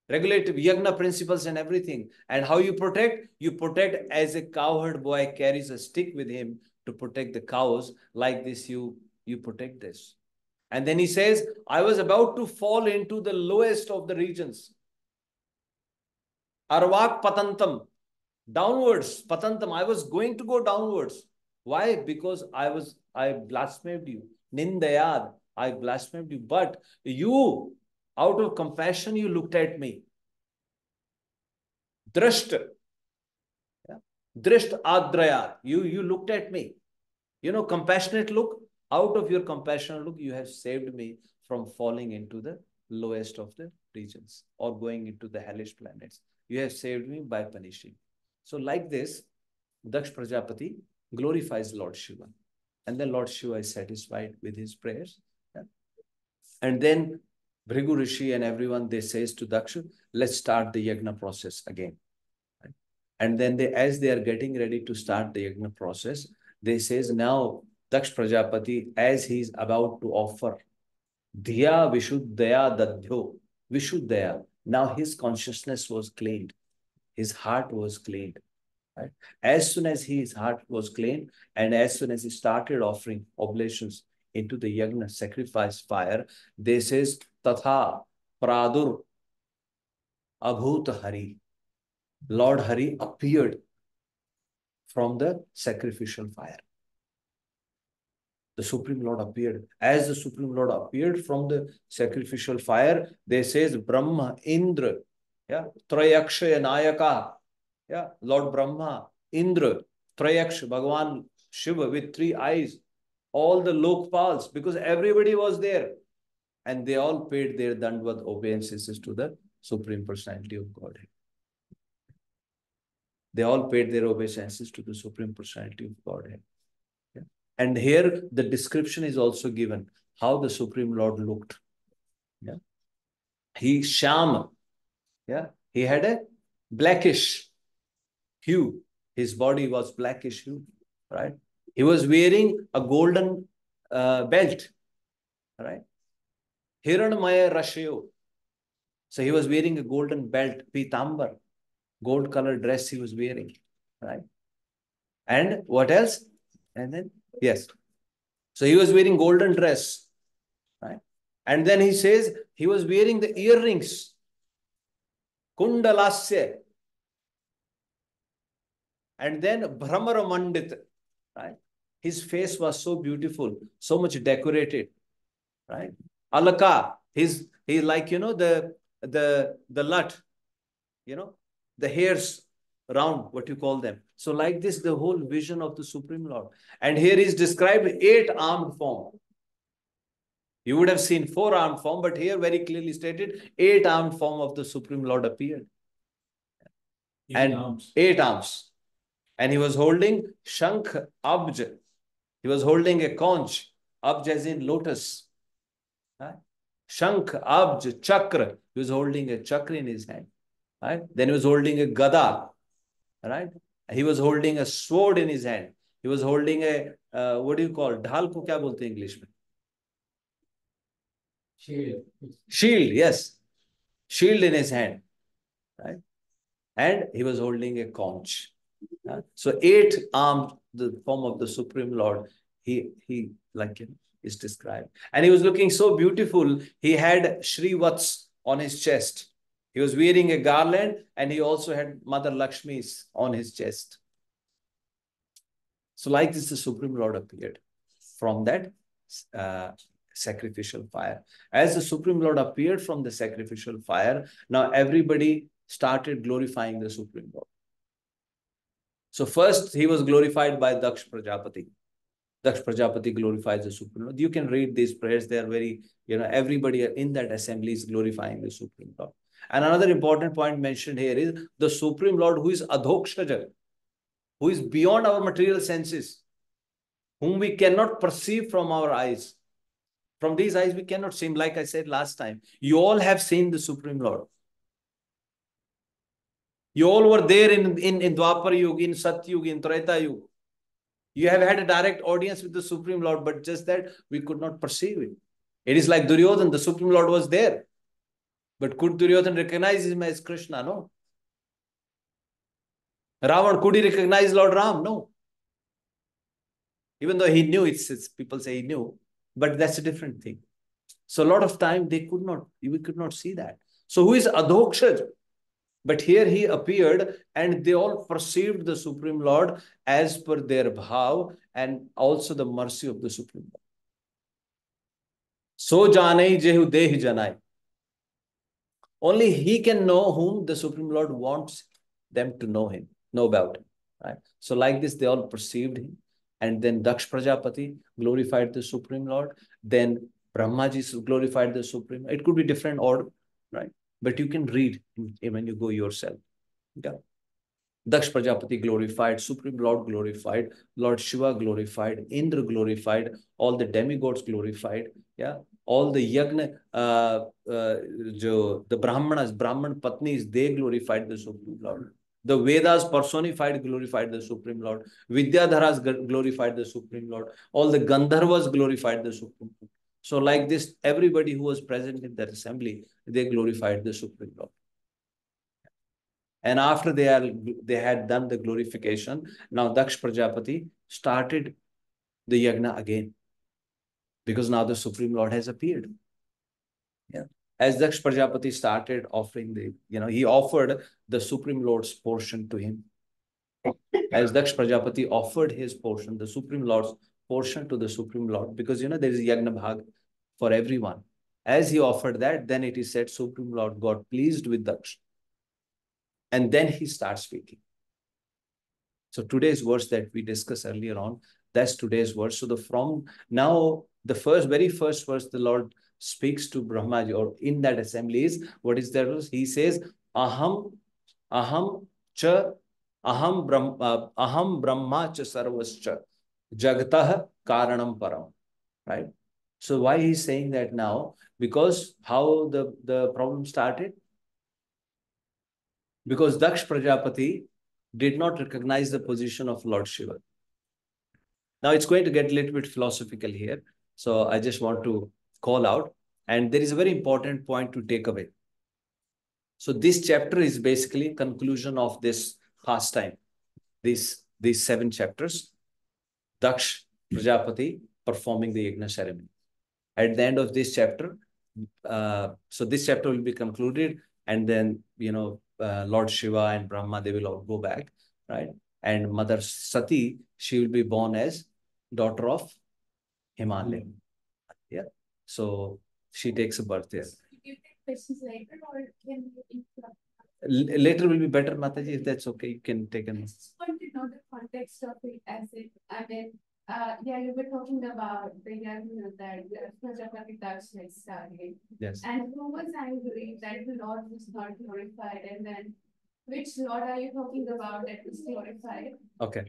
regulative yagna principles and everything. And how you protect? You protect as a cowherd boy carries a stick with him to protect the cows. Like this, you protect this. And then he says, I was about to fall into the lowest of the regions. Arvak patantam. Downwards, patantam. I was going to go downwards. Why? Because I blasphemed you. Nindayad. I blasphemed you. But you, out of compassion, you looked at me. Drashta. Yeah. Drisht adraya. You looked at me. You know, compassionate look. Out of your compassionate look, you have saved me from falling into the lowest of the regions or going into the hellish planets. You have saved me by punishing. So like this, Daksh Prajapati glorifies Lord Shiva. And then Lord Shiva is satisfied with his prayers. Yeah. And then Bhrigu Rishi and everyone, they says to Daksha, let's start the yagna process again. Right? And then as they are getting ready to start the yagna process, they says now Daksh Prajapati, as he is about to offer Dhiya Vishuddhaya Dadhyo, Vishuddhaya, now his consciousness was cleaned. His heart was cleaned. Right? As soon as his heart was clean and as soon as he started offering oblations into the yagna sacrifice fire, they says Tatha Pradur Abhut Hari. Lord Hari appeared from the sacrificial fire. The Supreme Lord appeared. As the Supreme Lord appeared from the sacrificial fire, they says Brahma, Indra, yeah, Trayakshaya Nayaka, yeah, Lord Brahma, Indra, Trayaksha, Bhagavan Shiva with 3 eyes, all the Lokpals, because everybody was there. And they all paid their Dandvat obeisances to the Supreme Personality of Godhead. They all paid their obeisances to the Supreme Personality of Godhead. Yeah. And here the description is also given, how the Supreme Lord looked. Yeah. He Sham, yeah, he had a blackish hue. His body was blackish hue, right? He was wearing a golden belt, right? Hiranmaya Rashayo. So he was wearing a golden belt, Pitambar, gold colored dress he was wearing, right? And what else? And then, yes. So he was wearing golden dress, right? And then he says he was wearing the earrings, Kundalasya. And then Brahmara Mandit, right? His face was so beautiful, so much decorated, right? Alaka, he like, you know, the lut, you know, the hairs around, what you call them. So like this, the whole vision of the Supreme Lord. And here is described 8-armed form. You would have seen 4-armed form, but here very clearly stated 8-armed form of the Supreme Lord appeared. 8 arms. 8 arms. And he was holding Shankh Abj. He was holding a conch. Abj as in lotus. Right? Shankh Abj Chakra. He was holding a chakra in his hand. Right? Then he was holding a gada. Right? He was holding a sword in his hand. He was holding a, what do you call? Dhal ko kya bolte English mein? Shield. Shield, yes. Shield in his hand. Right? And he was holding a conch. So 8-armed, the form of the Supreme Lord, he like, you know, is described. And he was looking so beautiful. He had Shrivats on his chest. He was wearing a garland and he also had Mother Lakshmi's on his chest. So like this, the Supreme Lord appeared from that sacrificial fire. As the Supreme Lord appeared from the sacrificial fire, now everybody started glorifying the Supreme Lord. So first he was glorified by Daksh Prajapati. Daksh Prajapati glorifies the Supreme Lord. You can read these prayers. They are very, you know, everybody in that assembly is glorifying the Supreme Lord. And another important point mentioned here is the Supreme Lord who is Adhokshaja, who is beyond our material senses, whom we cannot perceive from our eyes. From these eyes, we cannot see him. Like I said last time, you all have seen the Supreme Lord. You all were there in Dwapar Yuga, in Sat Yuga, in Treta Yuga. You have had a direct audience with the Supreme Lord, but just that we could not perceive it. It is like Duryodhan, the Supreme Lord was there. But could Duryodhan recognize him as Krishna? No. Ravan, could he recognize Lord Ram? No. Even though he knew, it's people say he knew, but that's a different thing. So a lot of time we could not see that. So who is Adhoksha? But here he appeared and they all perceived the Supreme Lord as per their bhav and also the mercy of the Supreme Lord. So janai jehu deh janai. Only he can know whom the Supreme Lord wants them to know about him. Right? So like this, they all perceived him. And then Daksh Prajapati glorified the Supreme Lord. Then Brahmaji glorified the Supreme. It could be different order, right? But you can read when you go yourself. Yeah. Daksh Prajapati glorified, Supreme Lord glorified, Lord Shiva glorified, Indra glorified, all the demigods glorified, yeah, all the yagna, the Brahman Patnis, they glorified the Supreme Lord. The Vedas personified, glorified the Supreme Lord. Vidyadharas glorified the Supreme Lord. All the Gandharvas glorified the Supreme Lord. So like this, everybody who was present in that assembly, they glorified the Supreme Lord. And after they had done the glorification, now Daksh Prajapati started the yagna again. Because now the Supreme Lord has appeared. Yeah. As Daksh Prajapati started offering he offered the Supreme Lord's portion to him. As Daksh Prajapati offered his portion, the Supreme Lord's portion to the Supreme Lord, because there is a yagna bhag for everyone. As he offered that, then it is said Supreme Lord got pleased with Daksh. And then he starts speaking. So today's verse that we discussed earlier on, that's today's verse. So the very first verse the Lord speaks to Brahmaji, or in that assembly is, what is that verse? He says, Aham Brahma cha sarvascha jagatah karanam param. Right? So why he's saying that now? Because how the problem started? Because Daksh Prajapati did not recognize the position of Lord Shiva. Now it's going to get a little bit philosophical here. So I just want to call out. And there is a very important point to take away. So this chapter is basically conclusion of this pastime. These 7 chapters. Daksh Prajapati performing the yagna ceremony. At the end of this chapter, so this chapter will be concluded, and then Lord Shiva and Brahma, they will all go back, right? And Mother Sati, she will be born as daughter of Himalaya. Yeah. So she takes a birth there. You take questions later, or can you interrupt? Later will be better, Mataji, if that's okay. You can take a. I just want to know the context of it, you were talking about the yagna that Prajapati Daksh had started. Yes. And who was angry that the Lord was not glorified, and then which Lord are you talking about that was glorified? Okay.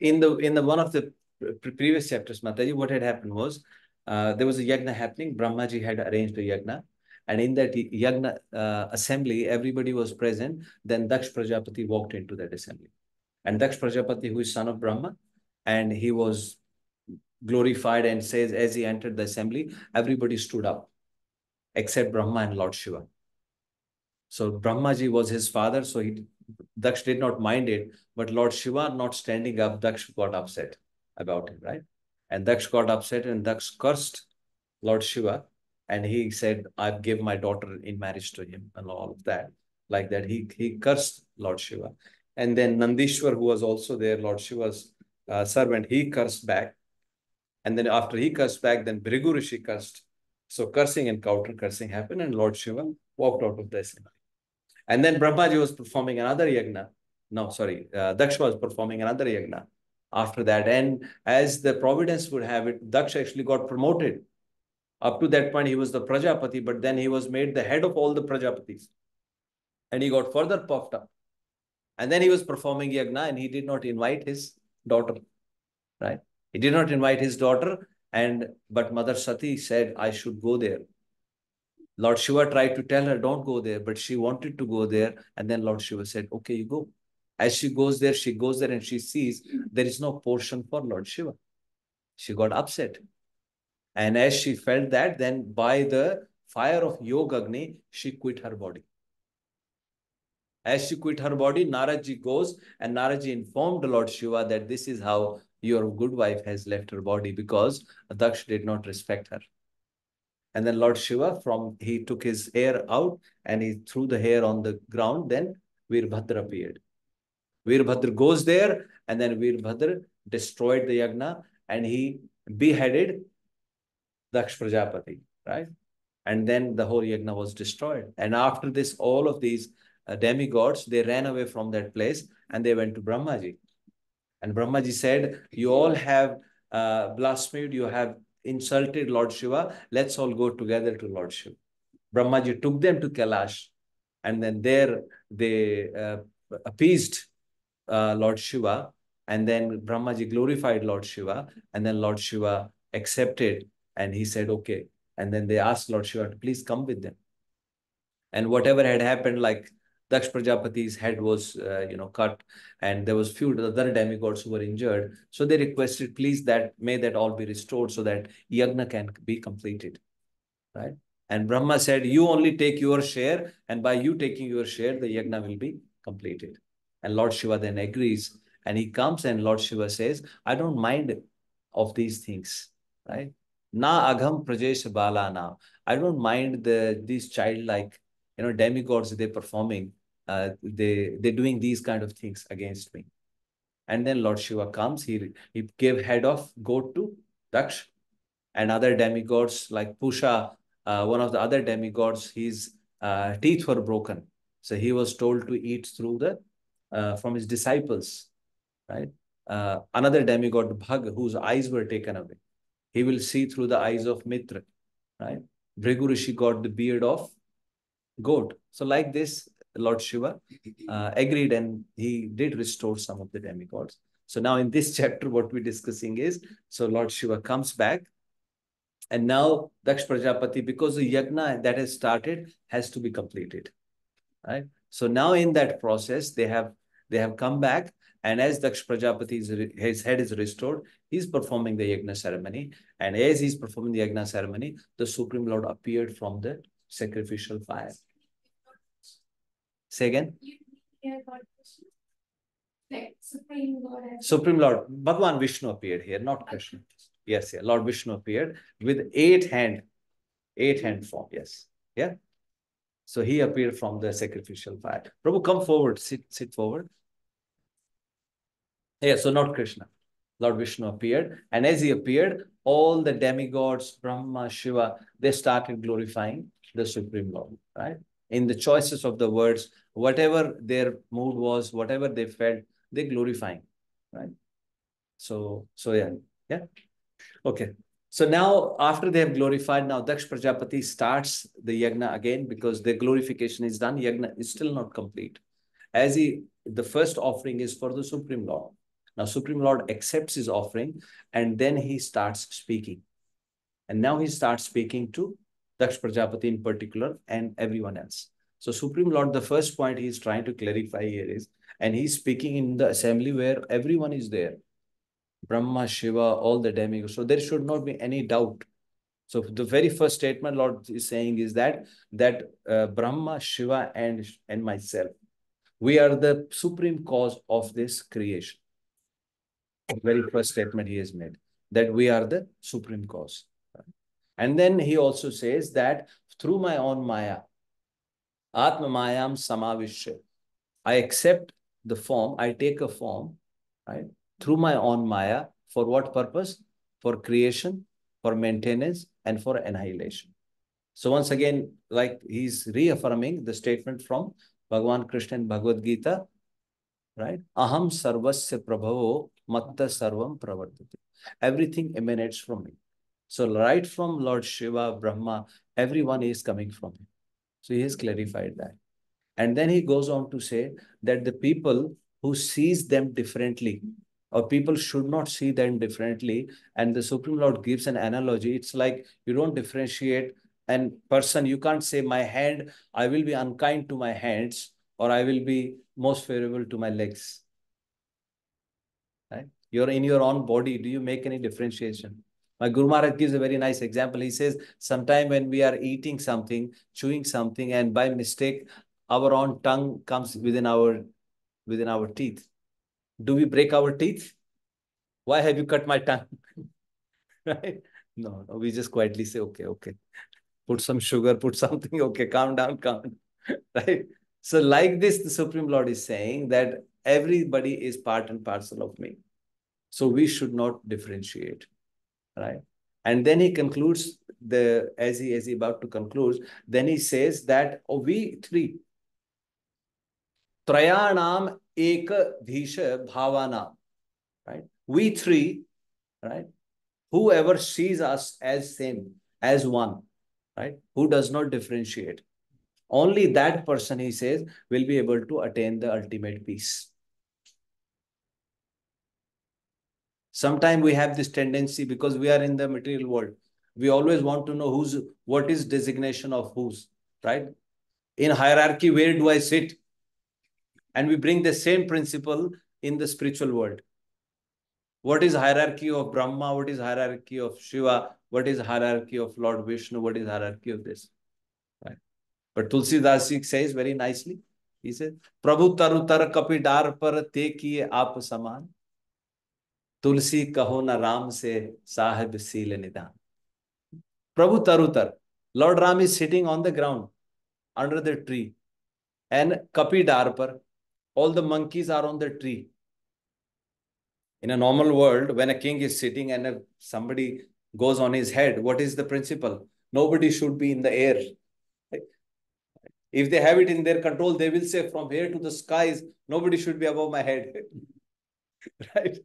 In the one of the previous chapters, Mataji, what had happened was there was a yagna happening. Brahmaji had arranged a yagna. And in that yagna assembly, everybody was present. Then Daksh Prajapati walked into that assembly. And Daksh Prajapati, who is son of Brahma, and he was glorified, and says as he entered the assembly, everybody stood up except Brahma and Lord Shiva. So Brahmaji was his father, so Daksh did not mind it. But Lord Shiva not standing up, Daksh got upset about it, right? And Daksh got upset, and Daksh cursed Lord Shiva. And he said, I gave my daughter in marriage to him, and all of that. Like that, he cursed Lord Shiva. And then Nandishwar, who was also there, Lord Shiva's servant, he cursed back. And then after he cursed back, then Bhrigu Rishi cursed. So cursing and counter cursing happened, and Lord Shiva walked out of the assembly. And then Brahmaji was performing another yagna. Daksha was performing another yagna after that. And as the providence would have it, Daksha actually got promoted. Up to that point, he was the Prajapati, but then he was made the head of all the Prajapatis. And he got further puffed up. And then he was performing yagna, and he did not invite his daughter, right? He did not invite his daughter, but Mother Sati said, I should go there. Lord Shiva tried to tell her, don't go there, but she wanted to go there. And then Lord Shiva said, okay, you go. As she goes there and she sees there is no portion for Lord Shiva. She got upset. And as she felt that, then by the fire of Yoga Agni, she quit her body. As she quit her body, Naradji goes, and Naradji informed Lord Shiva that this is how your good wife has left her body, because Daksh did not respect her. And then Lord Shiva, he took his hair out and he threw the hair on the ground. Then Veerbhadra appeared. Veerbhadra goes there, and then Veerbhadra destroyed the yagna and he beheaded Daksh Prajapati, right? And then the whole yagna was destroyed. And after this, all of these demigods, they ran away from that place and they went to Brahmaji. And Brahmaji said, you all have blasphemed, you have insulted Lord Shiva. Let's all go together to Lord Shiva. Brahmaji took them to Kailash, and then there they appeased Lord Shiva, and then Brahmaji glorified Lord Shiva, and then Lord Shiva accepted, and he said, okay. And then they asked Lord Shiva to please come with them. And whatever had happened, like Daksh Prajapati's head was, cut, and there was few other demigods who were injured. So they requested, please, that may that all be restored so that yagna can be completed, right? And Brahma said, you only take your share, and by you taking your share, the yagna will be completed. And Lord Shiva then agrees, and he comes, and Lord Shiva says, I don't mind of these things, right? Na agham prajesh bala na. I don't mind these childlike, demigods they're performing. They're doing these kind of things against me. And then Lord Shiva comes, he gave head of goat to Daksh, and other demigods like Pusha, one of the other demigods, his teeth were broken. So he was told to eat through from his disciples, right? Another demigod, Bhag, whose eyes were taken away. He will see through the eyes of Mitra, right? Bhrigu Rishi got the beard of goat. So like this, Lord Shiva agreed, and he did restore some of the demigods. So now in this chapter, what we're discussing is, so Lord Shiva comes back, and now Daksh Prajapati, because the yagna that has started has to be completed, right? So now in that process, they have come back, and as Daksh Prajapati, his head is restored, he's performing the yagna ceremony. And as he's performing the yagna ceremony, the Supreme Lord appeared from the sacrificial fire. Say again? Like Supreme Lord. Supreme Lord, Bhagwan Vishnu appeared here, not Krishna. Yes, yeah. Lord Vishnu appeared with eight hand form. Yes. Yeah. So he appeared from the sacrificial fire. Prabhu, come forward. Sit forward. Yeah, so not Krishna. Lord Vishnu appeared. And as he appeared, all the demigods, Brahma, Shiva, they started glorifying the Supreme Lord, right? In the choices of the words, whatever their mood was, whatever they felt, they glorifying, right? So yeah. Okay. So now, after they have glorified, now Daksh Prajapati starts the yagna again, because their glorification is done. Yagna is still not complete. The first offering is for the Supreme Lord. Now, Supreme Lord accepts his offering, and then he starts speaking. And now he starts speaking to Daksh Prajapati in particular and everyone else. So Supreme Lord, the first point he is trying to clarify here is, and he's speaking in the assembly where everyone is there. Brahma, Shiva, all the demigods. So there should not be any doubt. So the very first statement Lord is saying is that Brahma, Shiva, and myself, we are the supreme cause of this creation. The very first statement he has made, that we are the supreme cause. And then he also says that through my own Maya, Atma Mayam Samavishya, I accept the form, I take a form, right? Through my own Maya, for what purpose? For creation, for maintenance, and for annihilation. So once again, like he's reaffirming the statement from Bhagavan Krishna in Bhagavad Gita, right? Aham sarvasya prabhavo matta sarvam pravartati. Everything emanates from me. So right from Lord Shiva, Brahma, everyone is coming from him. So he has clarified that. And then he goes on to say that the people who sees them differently, or people should not see them differently. And the Supreme Lord gives an analogy. It's like you don't differentiate a person. You can't say my hand, I will be unkind to my hands, or I will be most favorable to my legs. Right? You're in your own body. Do you make any differentiation? My Guru Maharaj gives a very nice example. He says, sometime when we are eating something, chewing something, and by mistake, our own tongue comes within our teeth. Do we break our teeth? Why have you cut my tongue? Right? No, we just quietly say, okay. put some sugar, put something. Okay, calm down, calm down. Right? So like this, the Supreme Lord is saying that everybody is part and parcel of me. So we should not differentiate. Right? And then he concludes as he about to conclude, then he says that we three, Trayanam Eka Dhisha Bhavanam, right? We three, right? Whoever sees us as same, as one, right? Who does not differentiate. Only that person, he says, will be able to attain the ultimate peace. Sometimes we have this tendency because we are in the material world. We always want to know what is designation of whose, right? In hierarchy, where do I sit? And we bring the same principle in the spiritual world. What is hierarchy of Brahma? What is hierarchy of Shiva? What is hierarchy of Lord Vishnu? What is hierarchy of this? Right? But Tulsidas Ji says very nicely, he says, Prabhu taru tar kapi dar par te kiye aap saman. Tulsi kaho na Ram se sahib seal nidan. Prabhu tarutar. Lord Ram is sitting on the ground under the tree. And kapi dar par, all the monkeys are on the tree. In a normal world, when a king is sitting and somebody goes on his head, what is the principle? Nobody should be in the air. If they have it in their control, they will say from here to the skies, nobody should be above my head. Right?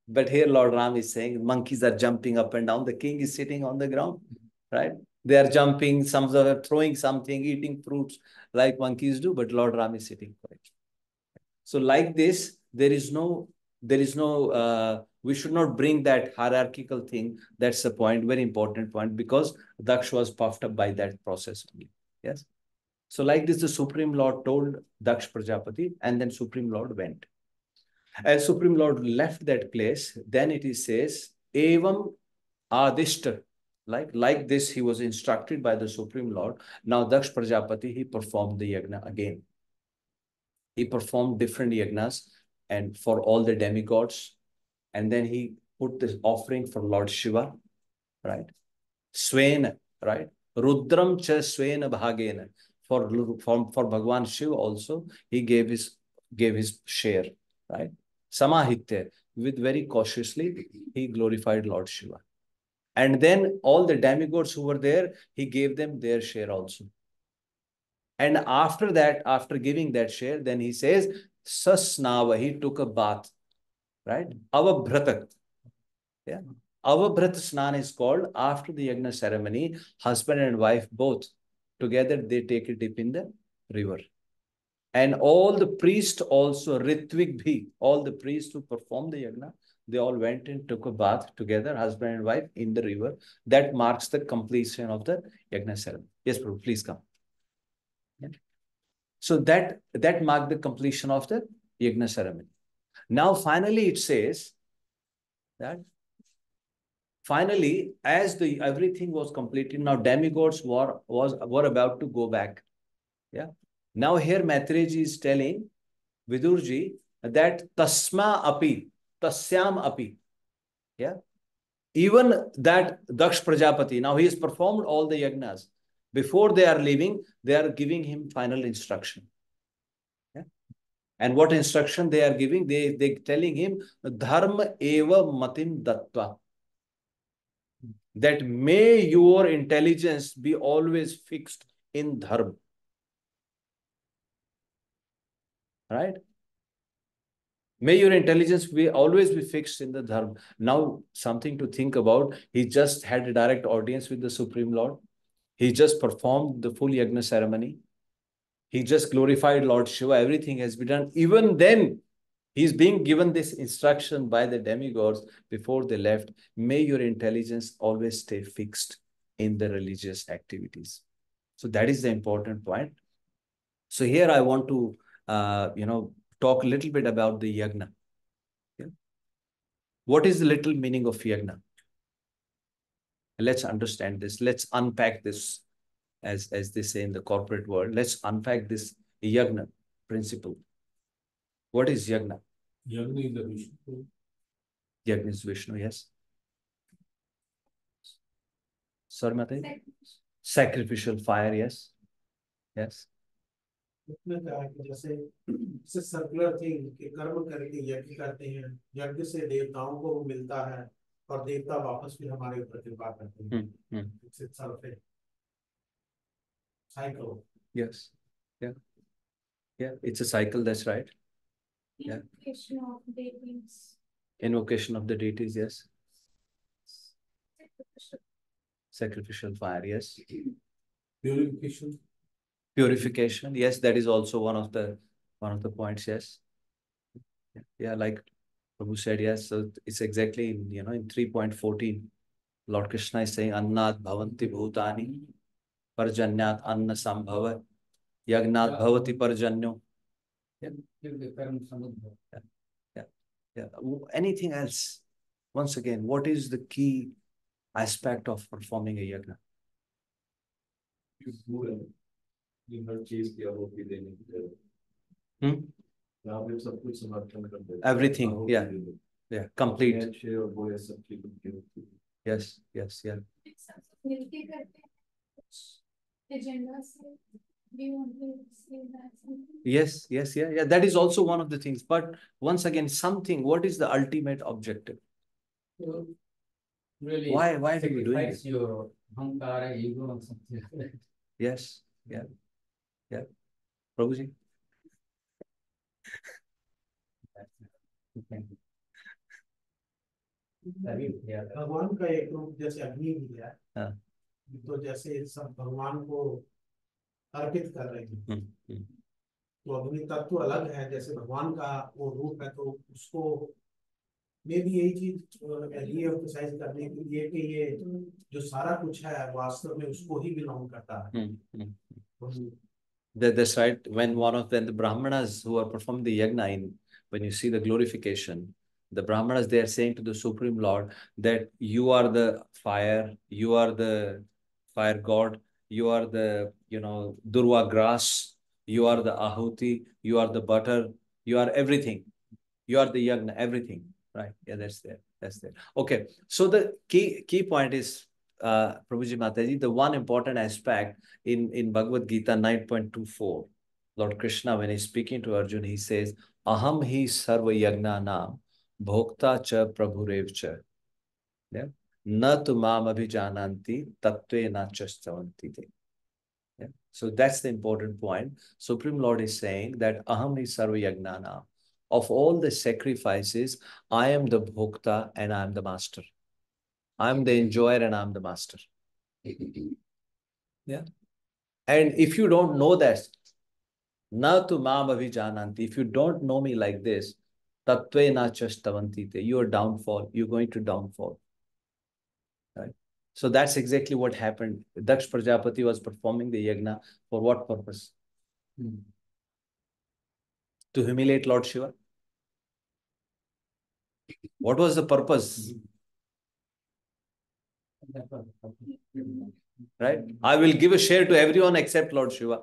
But here Lord Ram is saying monkeys are jumping up and down. The king is sitting on the ground. Right? They are jumping, some are throwing something, eating fruits like monkeys do, but Lord Ram is sitting quiet. So like this, we should not bring that hierarchical thing. That's the point, very important point, because Daksh was puffed up by that process only. Yes. So like this, the Supreme Lord told Daksh Prajapati, and then Supreme Lord went. As Supreme Lord left that place, then it says, Evam Adishta. Like this, he was instructed by the Supreme Lord. Now Daksh Prajapati, he performed the yagna again. He performed different yagnas and for all the demigods. And then he put this offering for Lord Shiva, right? Swena, right? Rudram cha swena bhagena. For Bhagwan Shiva also, he gave his share, right? Samahitya, with very cautiously, he glorified Lord Shiva. And then all the demigods who were there, he gave them their share also. And after that, after giving that share, then he says, Sasnava, he took a bath, right? Avabhrata. Yeah. Avabhrata Snan is called after the Yagna ceremony, husband and wife both together, they take a dip in the river. And all the priests also, Ritvik Bhi, all the priests who performed the Yagna, they all went and took a bath together, husband and wife, in the river. That marks the completion of the Yagna ceremony. Yes, Prabhu, please come. Yeah. So that marked the completion of the Yagna ceremony. Now, finally, it says that finally, as everything was completed, now demigods were about to go back. Yeah. Now here Maitreji is telling Vidurji that tasma api, tasyam api. Yeah. Even that Daksh Prajapati, now he has performed all the yagnas. Before they are leaving, they are giving him final instruction. Yeah. And what instruction they are giving? They telling him, Dharma eva matim dattva. That may your intelligence be always fixed in dharma. Right? May your intelligence always be fixed in the dharma. Now, something to think about. He just had a direct audience with the Supreme Lord. He just performed the full yagna ceremony. He just glorified Lord Shiva. Everything has been done. Even then, he's being given this instruction by the demigods before they left. May your intelligence always stay fixed in the religious activities. So that is the important point. So here I want to, talk a little bit about the yagna. Yeah. What is the little meaning of yagna? Let's understand this. Let's unpack this, as they say in the corporate world. Let's unpack this yagna principle. What is yagna? Yagna is the Vishnu. Yagna is Vishnu, yes. Sorry, Mataji. Sacrificial fire, yes. Yes. उसने कहा कि जैसे circular thing कि कर्म करके यज्ञ करते हैं, यज्ञ से देवताओं को मिलता है और देवता वापस फिर हमारे ऊपर कृपा करते हैं. It's itself a cycle. Yes. Yeah. Yeah. It's a cycle. That's right. Yeah. Invocation of deities. Invocation of the deities. Yes. Sacrificial fire. Yes. Purification. Purification. Yes. That is also one of the points. Yes. Yeah. Like Prabhu said. Yes. So it's exactly in 3.14, Lord Krishna is saying, Annat bhavanti bhutani parjanyat anna sambhava yagnat bhavati parjanyo. Yeah. Yeah. Anything else? Once again, what is the key aspect of performing a yajna? Everything, yeah. Yeah, complete. Yes, yes, yeah. मिलके करते हैं कुछ agenda से. Do you want to say that something? Yes, yes, yeah. That is also one of the things. But once again, what is the ultimate objective? So really, Why do we do it? sacrifice your ahankara, ego, and something like that. Yes, yeah. Prabhuji? भगवान का एक रूप जैसे अग्नि भी है, तो जैसे सब भगवान को अर्पित कर रहे हैं, तो अग्नि तत्व अलग है, जैसे भगवान का वो रूप है, तो उसको में भी यही चीज रीएम्फसाइज करने के लिए कि ये जो सारा कुछ है वास्तव में उसको ही बिलोंग करता है. That's right. When the Brahmanas who are performing the yajna, when you see the glorification, the Brahmanas, they are saying to the Supreme Lord that you are the fire, you are the fire god, you are the Durva grass, you are the Ahuti, you are the butter, you are everything, you are the yajna, everything. Right? Yeah, that's there. Okay. So the key point is, Prabhuji Mataji, the one important aspect in Bhagavad Gita 9.24, Lord Krishna, when he's speaking to Arjuna, he says, Aham hi sarva yagna nam bhokta cha prabhurev cha. Yeah? Na tu mam abhijananti tattve na chastavanti te. Yeah? So that's the important point. Supreme Lord is saying that Aham hi sarva yagna nam. Of all the sacrifices, I am the bhokta and I am the master. I am the enjoyer and I am the master. Yeah. And if you don't know that, na tu mam abhijananti, if you don't know me like this, tattve na chastavanti te, you are downfall, you're going to downfall. Right? So that's exactly what happened. Dakṣa Prajapati was performing the yajna for what purpose? To humiliate Lord Shiva. What was the purpose? Right? I will give a share to everyone except Lord Shiva.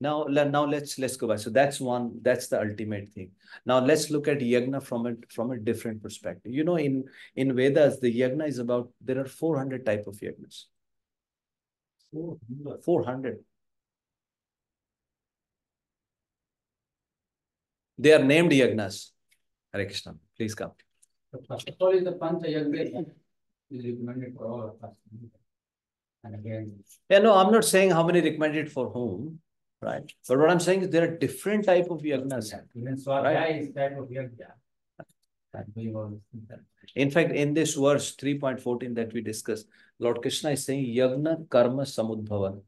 Now let's go back. So that's the ultimate thing. Now let's look at yajna from a different perspective. In Vedas, the yajna is about, there are 400 type of yajnas. 400. They are named yajnas. Hare Krishna, please come. First of all, is the Pancha Yajna is recommended for all of us. And again, yeah, no, I'm not saying how many recommended for whom, right? But what I'm saying is there are different type of yajnas. even Swadhyaya is type of Yajna. In fact, in this verse 3.14 that we discussed, Lord Krishna is saying yajna karma samudbhava.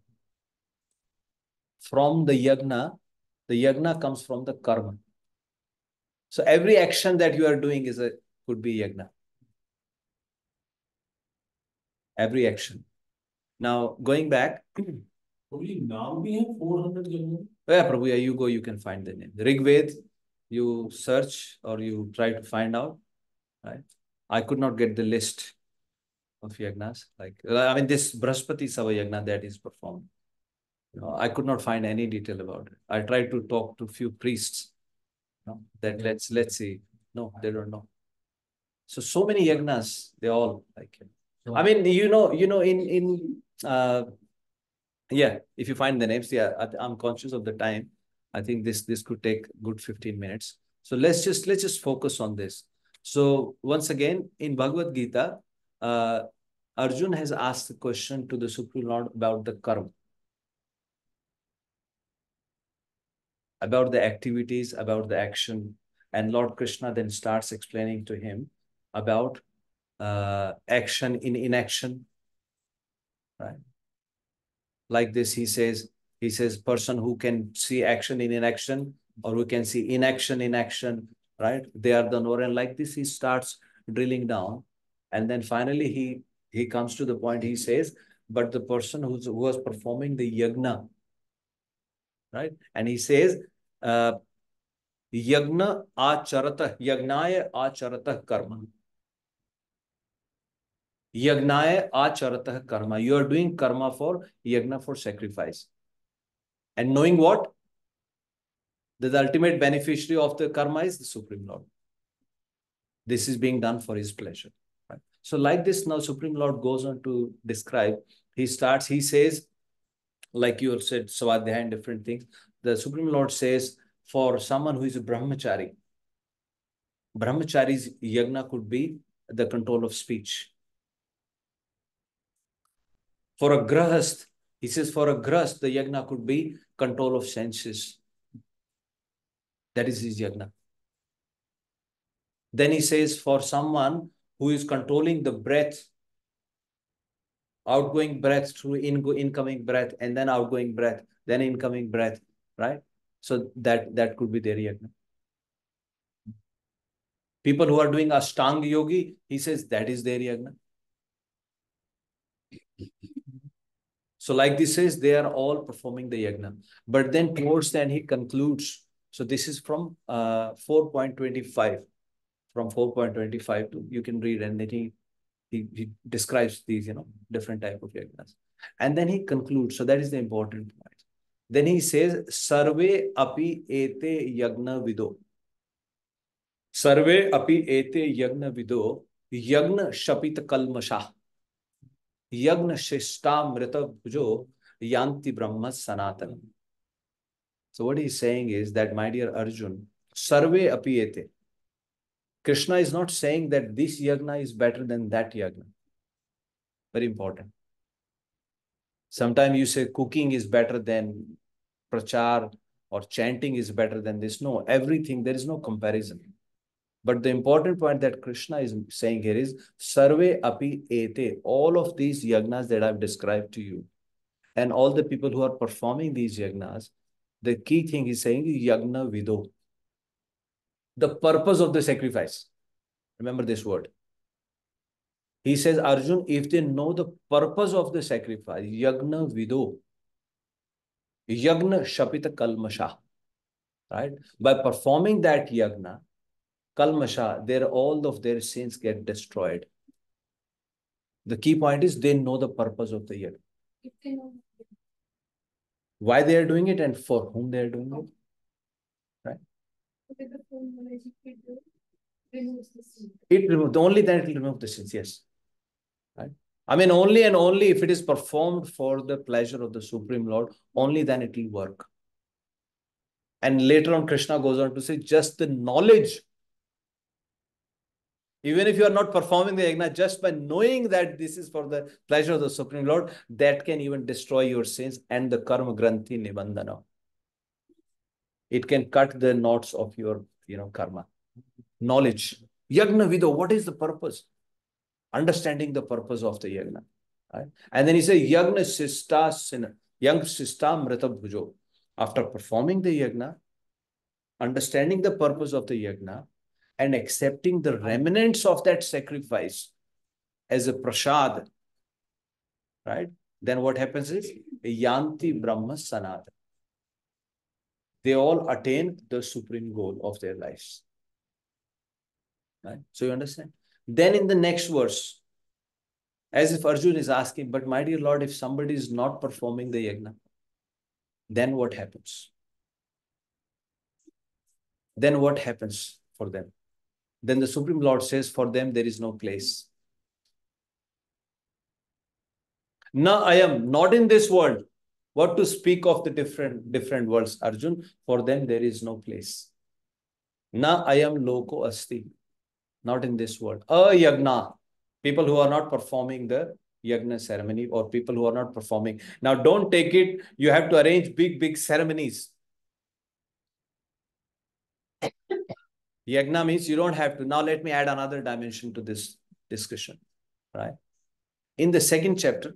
From the yajna comes from the karma. So every action that you are doing could be yajna. Every action. Now going back. Now we have 400 yajna. Yeah, Prabhu, yeah, you go, you can find the name. Rig Ved, you search or you try to find out. Right? I could not get the list of yajnas. This Brahaspati Sava yajna that is performed. I could not find any detail about it. I tried to talk to few priests. That let's see. No, they don't know. So many yagnas, they all like him. I mean, yeah, if you find the names, yeah, I'm conscious of the time. I think this could take good 15 minutes. So let's just focus on this. So once again, in Bhagavad Gita, Arjun has asked the question to the Supreme Lord about the karma, about the activities, about the action. And Lord Krishna then starts explaining to him about action in inaction, right? Like this, he says, person who can see action in inaction, or who can see inaction in action, right? They are the knower. And like this, he starts drilling down. And then finally, he comes to the point, he says, but the person who was performing the yagna, right? And he says, yagna acharatah, yagnaya acharatah karma. Yagnaya acharatah karma. You are doing karma for yagna, for sacrifice. And knowing what? That the ultimate beneficiary of the karma is the Supreme Lord. This is being done for his pleasure. Right? So like this, now Supreme Lord goes on to describe. He says, like you said, Svadhyaya and different things. The Supreme Lord says, for someone who is a brahmachari, brahmachari's yagna could be the control of speech. For a grahast, he says, for a grahast, the yagna could be control of senses. That is his yagna. Then he says, for someone who is controlling the breath, outgoing breath through incoming breath, and then outgoing breath, then incoming breath, right? So that could be their yagna. People who are doing Ashtanga Yogi, he says that is their yagna. So like this says, they are all performing the yagna. But then towards the end, he concludes. So this is from 4.25. From 4.25 to, you can read, and then he describes these, different type of yagnas. And then he concludes. So that is the important point. Then he says, Sarve api ete yagna vido. Sarve api ete yagna vido, yagna shapit kalmasha. Yagna shishta mrita bhujo, yanti brahma sanatana. So what he's saying is that, my dear Arjun, Sarve api ete. Krishna is not saying that this yagna is better than that yagna. Very important. Sometimes you say cooking is better than prachar, or chanting is better than this. No, everything, there is no comparison. But the important point that Krishna is saying here is, Sarve api ete, all of these yagnas that I've described to you, and all the people who are performing these yagnas, the key thing is saying yagna vido. The purpose of the sacrifice. Remember this word. He says, Arjun, if they know the purpose of the sacrifice, yagna vido, yagna shapita kalmasha, right? By performing that yagna, kalmasha, all of their sins get destroyed. The key point is they know the purpose of the yagna. If they know Why they are doing it and for whom they are doing it. Right? with the full knowledge, it removes the sin. It removes, only then it will remove the sins, yes. Right? I mean, only and only if it is performed for the pleasure of the Supreme Lord, only then it will work. And later on, Krishna goes on to say, just the knowledge, even if you are not performing the yagna, just by knowing that this is for the pleasure of the Supreme Lord, that can even destroy your sins and the karma granthi nibandhana. It can cut the knots of your, karma. Knowledge. Yagna vido, what is the purpose? Understanding the purpose of the yagna. Right? And then he says, yagna sista mrita bhujo. After performing the yagna, understanding the purpose of the yagna, and accepting the remnants of that sacrifice as a prasad, right? Then what happens is, yanti brahma sanat. They all attain the supreme goal of their lives. Right? So you understand? Then in the next verse, as if Arjun is asking, but my dear Lord, if somebody is not performing the yagna, then what happens? Then what happens for them? then the Supreme Lord says, for them there is no place. Na ayam, not in this world. What to speak of the different worlds, Arjun? For them there is no place. Na ayam loko asti. Not in this world. Yagna. People who are not performing the yagna ceremony, or people who are not performing. Now don't take it, you have to arrange big ceremonies. Yagna means you don't have to. Now let me add another dimension to this discussion. Right? In the second chapter,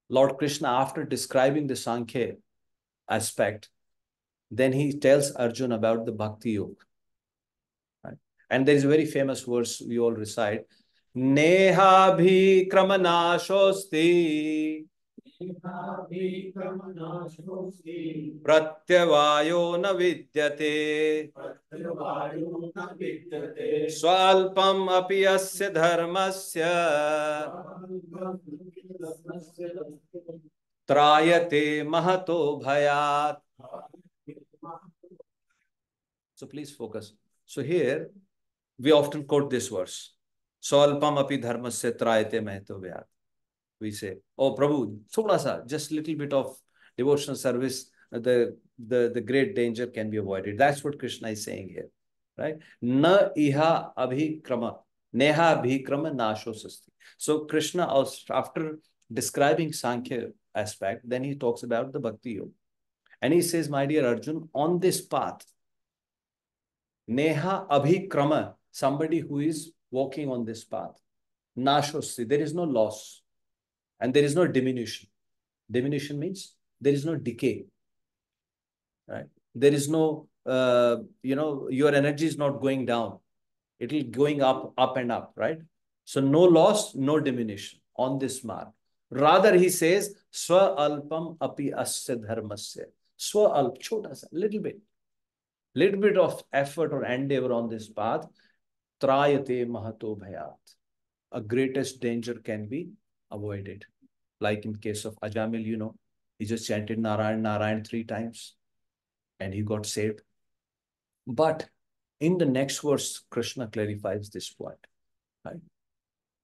Lord Krishna, after describing the Sankhya aspect, then he tells Arjun about the Bhakti Yoga. Right? And there is a very famous verse we all recite. Neha bhi kramanashosti pratyavayo na vidyate swalpam api asya dharmasya trayate mahato bhayat. So please focus. So here we often quote this verse. Swalpam api dharmasya trayate mahato bhayat. We say, oh Prabhu, thoda sa, just little bit of devotional service, the great danger can be avoided. That's what Krishna is saying here. Right? Na iha abhikrama, neha abhikrama nasho sasti. So Krishna, after describing Sankhya aspect, then he talks about the Bhakti Yoga. And he says, my dear Arjun, on this path, neha abhikrama, somebody who is walking on this path, nashosti, there is no loss. And there is no diminution. Diminution means there is no decay. Right? There is no, your energy is not going down. It will going up and up, right? So no loss, no diminution on this mark. Rather, he says, Swa alpam api asya dharmasya. Swa alp, chota sa, little bit of effort or endeavor on this path. Trayate mahato bhayat. A greatest danger can be avoided. Like in case of Ajamil, he just chanted Narayan, Narayan 3 times and he got saved. But in the next verse, Krishna clarifies this point. Right?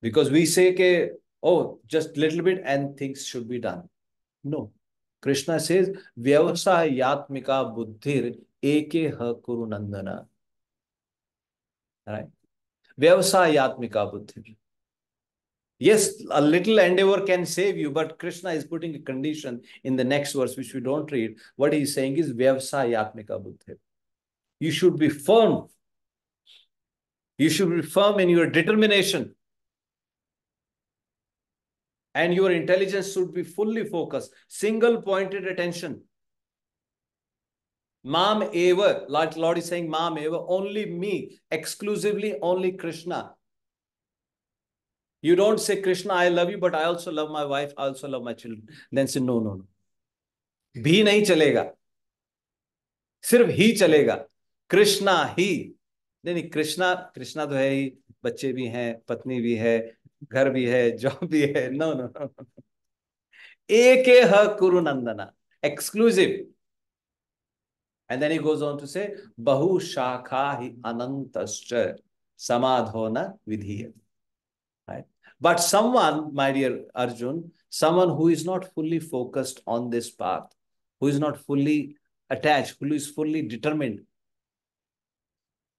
Because we say, oh, just little bit and things should be done. No. Krishna says, Vyavasayatmika buddhir eke ha kuru nandana. Right? Vyavasayatmika buddhir. Yes, a little endeavor can save you, but Krishna is putting a condition in the next verse, which we don't read. What he is saying is, Vyavasayatmika buddhi. You should be firm. You should be firm in your determination. And your intelligence should be fully focused. Single-pointed attention. Mam eva, like Lord is saying, Mam eva, only me, exclusively only Krishna. You don't say, Krishna, I love you, but I also love my wife, I also love my children. Then say, no. Bhi nahi chalega. Sirf hi chalega. Krishna hi. नहीं कृष्णा तो है ही, बच्चे भी हैं, पत्नी भी है, घर भी है, जॉब भी है. No. Eke ha kuru nandana. Exclusive. And then he goes on to say, Bahu shakha hi anantascha samadhona vidhiyat. Right? But someone, my dear Arjun, someone who is not fully focused on this path, who is not fully attached, who is fully determined.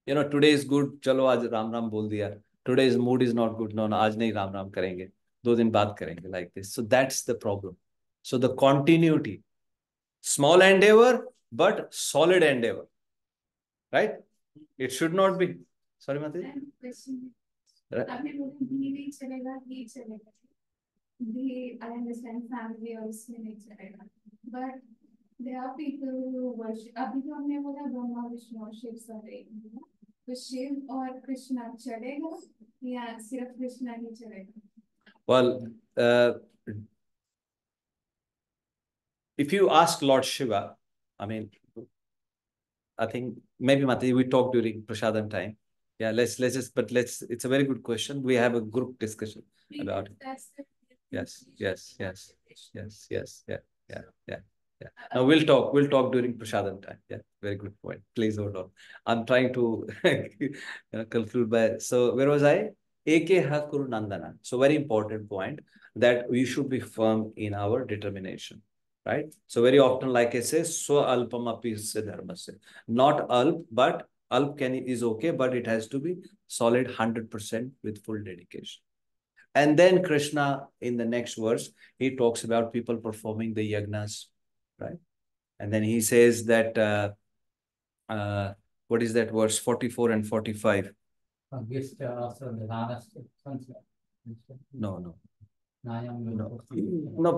Today is good, chalo aaj Ram Ram bol diya. Today's mood is not good, no, aaj nahi Ram Ram karenge. 2 din baad karenge, like this. So that's the problem. So the continuity, small endeavor, but solid endeavor. Right? It should not be. Sorry, Mati. Right. I understand family or but there are people who worship. Abhi to humne bola Brahma, Vishnu और शिव सब एक हैं. तो शिव और कृष्णा चलेगा या सिर्फ कृष्णा ही चलेगा? Well, if you ask Lord Shiva, I think maybe Mati, we talked during Prasadam time. Yeah, it's a very good question. We have a group discussion about it. Yes. Yeah. Yeah. Now we'll talk during Prasadam time. Yeah, very good point. Please hold on. I'm trying to conclude by, so where was I? Eke ha kuru nandana. So very important point that we should be firm in our determination. Right? So very often, like I say, so alpam api dharmasya. Not alp, but alp is okay, but it has to be solid 100% with full dedication. And then Krishna, in the next verse, he talks about people performing the yagnas, right? And then he says that, what is that verse, 44 and 45? No. No,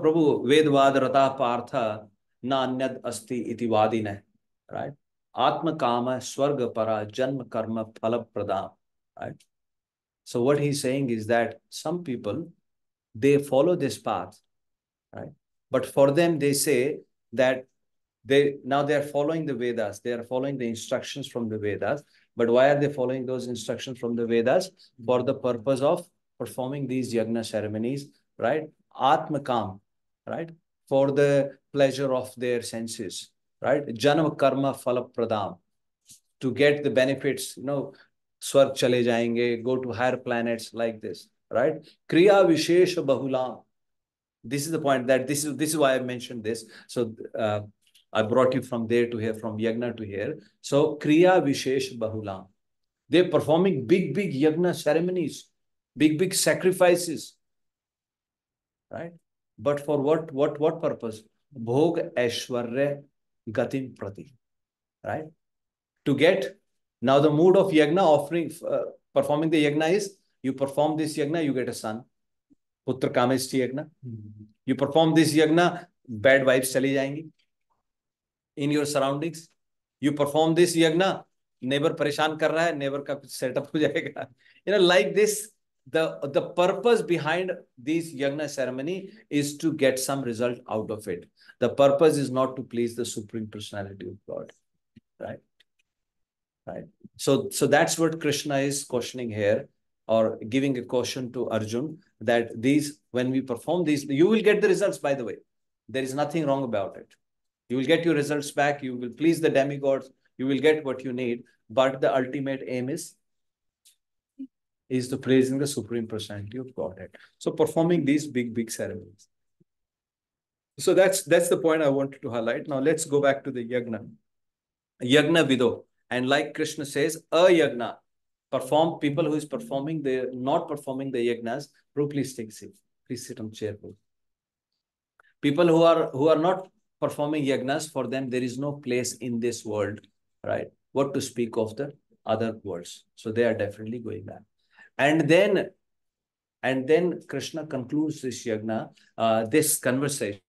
Prabhu, Vedvad Rata Partha na anyad asti iti vadine, right? Atma Kama Swarga Para Janma Karma Phala Pradam, right? So what he's saying is that some people, they follow this path, right? But for them, they say that they are following the Vedas. They are following the instructions from the Vedas. But why are they following those instructions from the Vedas? For the purpose of performing these yagna ceremonies, right? Atmakam, right? For the pleasure of their senses, right? Janam karma phala pradam. To get the benefits, swarg chale jayenge, go to higher planets like this, right? Kriya vishesha bahulam. This is the point, that this is why I mentioned this. So I brought you from there to here, from yagna to here. So kriya vishesh bahulam. They're performing big yagna ceremonies, big sacrifices, right? But for what purpose? Bhog aishwarya gatim prati, right? To get, now the mood of yagna, offering, performing the yagna is, you perform this yagna, you get a son. Putra kameshti yagna. You perform this yagna, bad vibes chali jayengi in your surroundings. You perform this yagna, neighbor pareshan kar raha hai, neighbor ka setup ho jayega. Like this, the purpose behind this yagna ceremony is to get some result out of it. The purpose is not to please the Supreme Personality of God, right? Right. So that's what Krishna is cautioning here, or giving a caution to Arjun, that when we perform these, you will get the results, by the way. There is nothing wrong about it. You will get your results back. You will please the demigods. You will get what you need. But the ultimate aim is to praising the Supreme Personality of Godhead. So performing these big ceremonies. So that's the point I wanted to highlight. Now let's go back to the yagna. Yagna vido. And like Krishna says, a yagna, people who is not performing the yagnas. Please take seat. Please sit on chair. People who are not performing yagnas, for them there is no place in this world, right? What to speak of the other worlds. So they are definitely going back. And then Krishna concludes this yagna, this conversation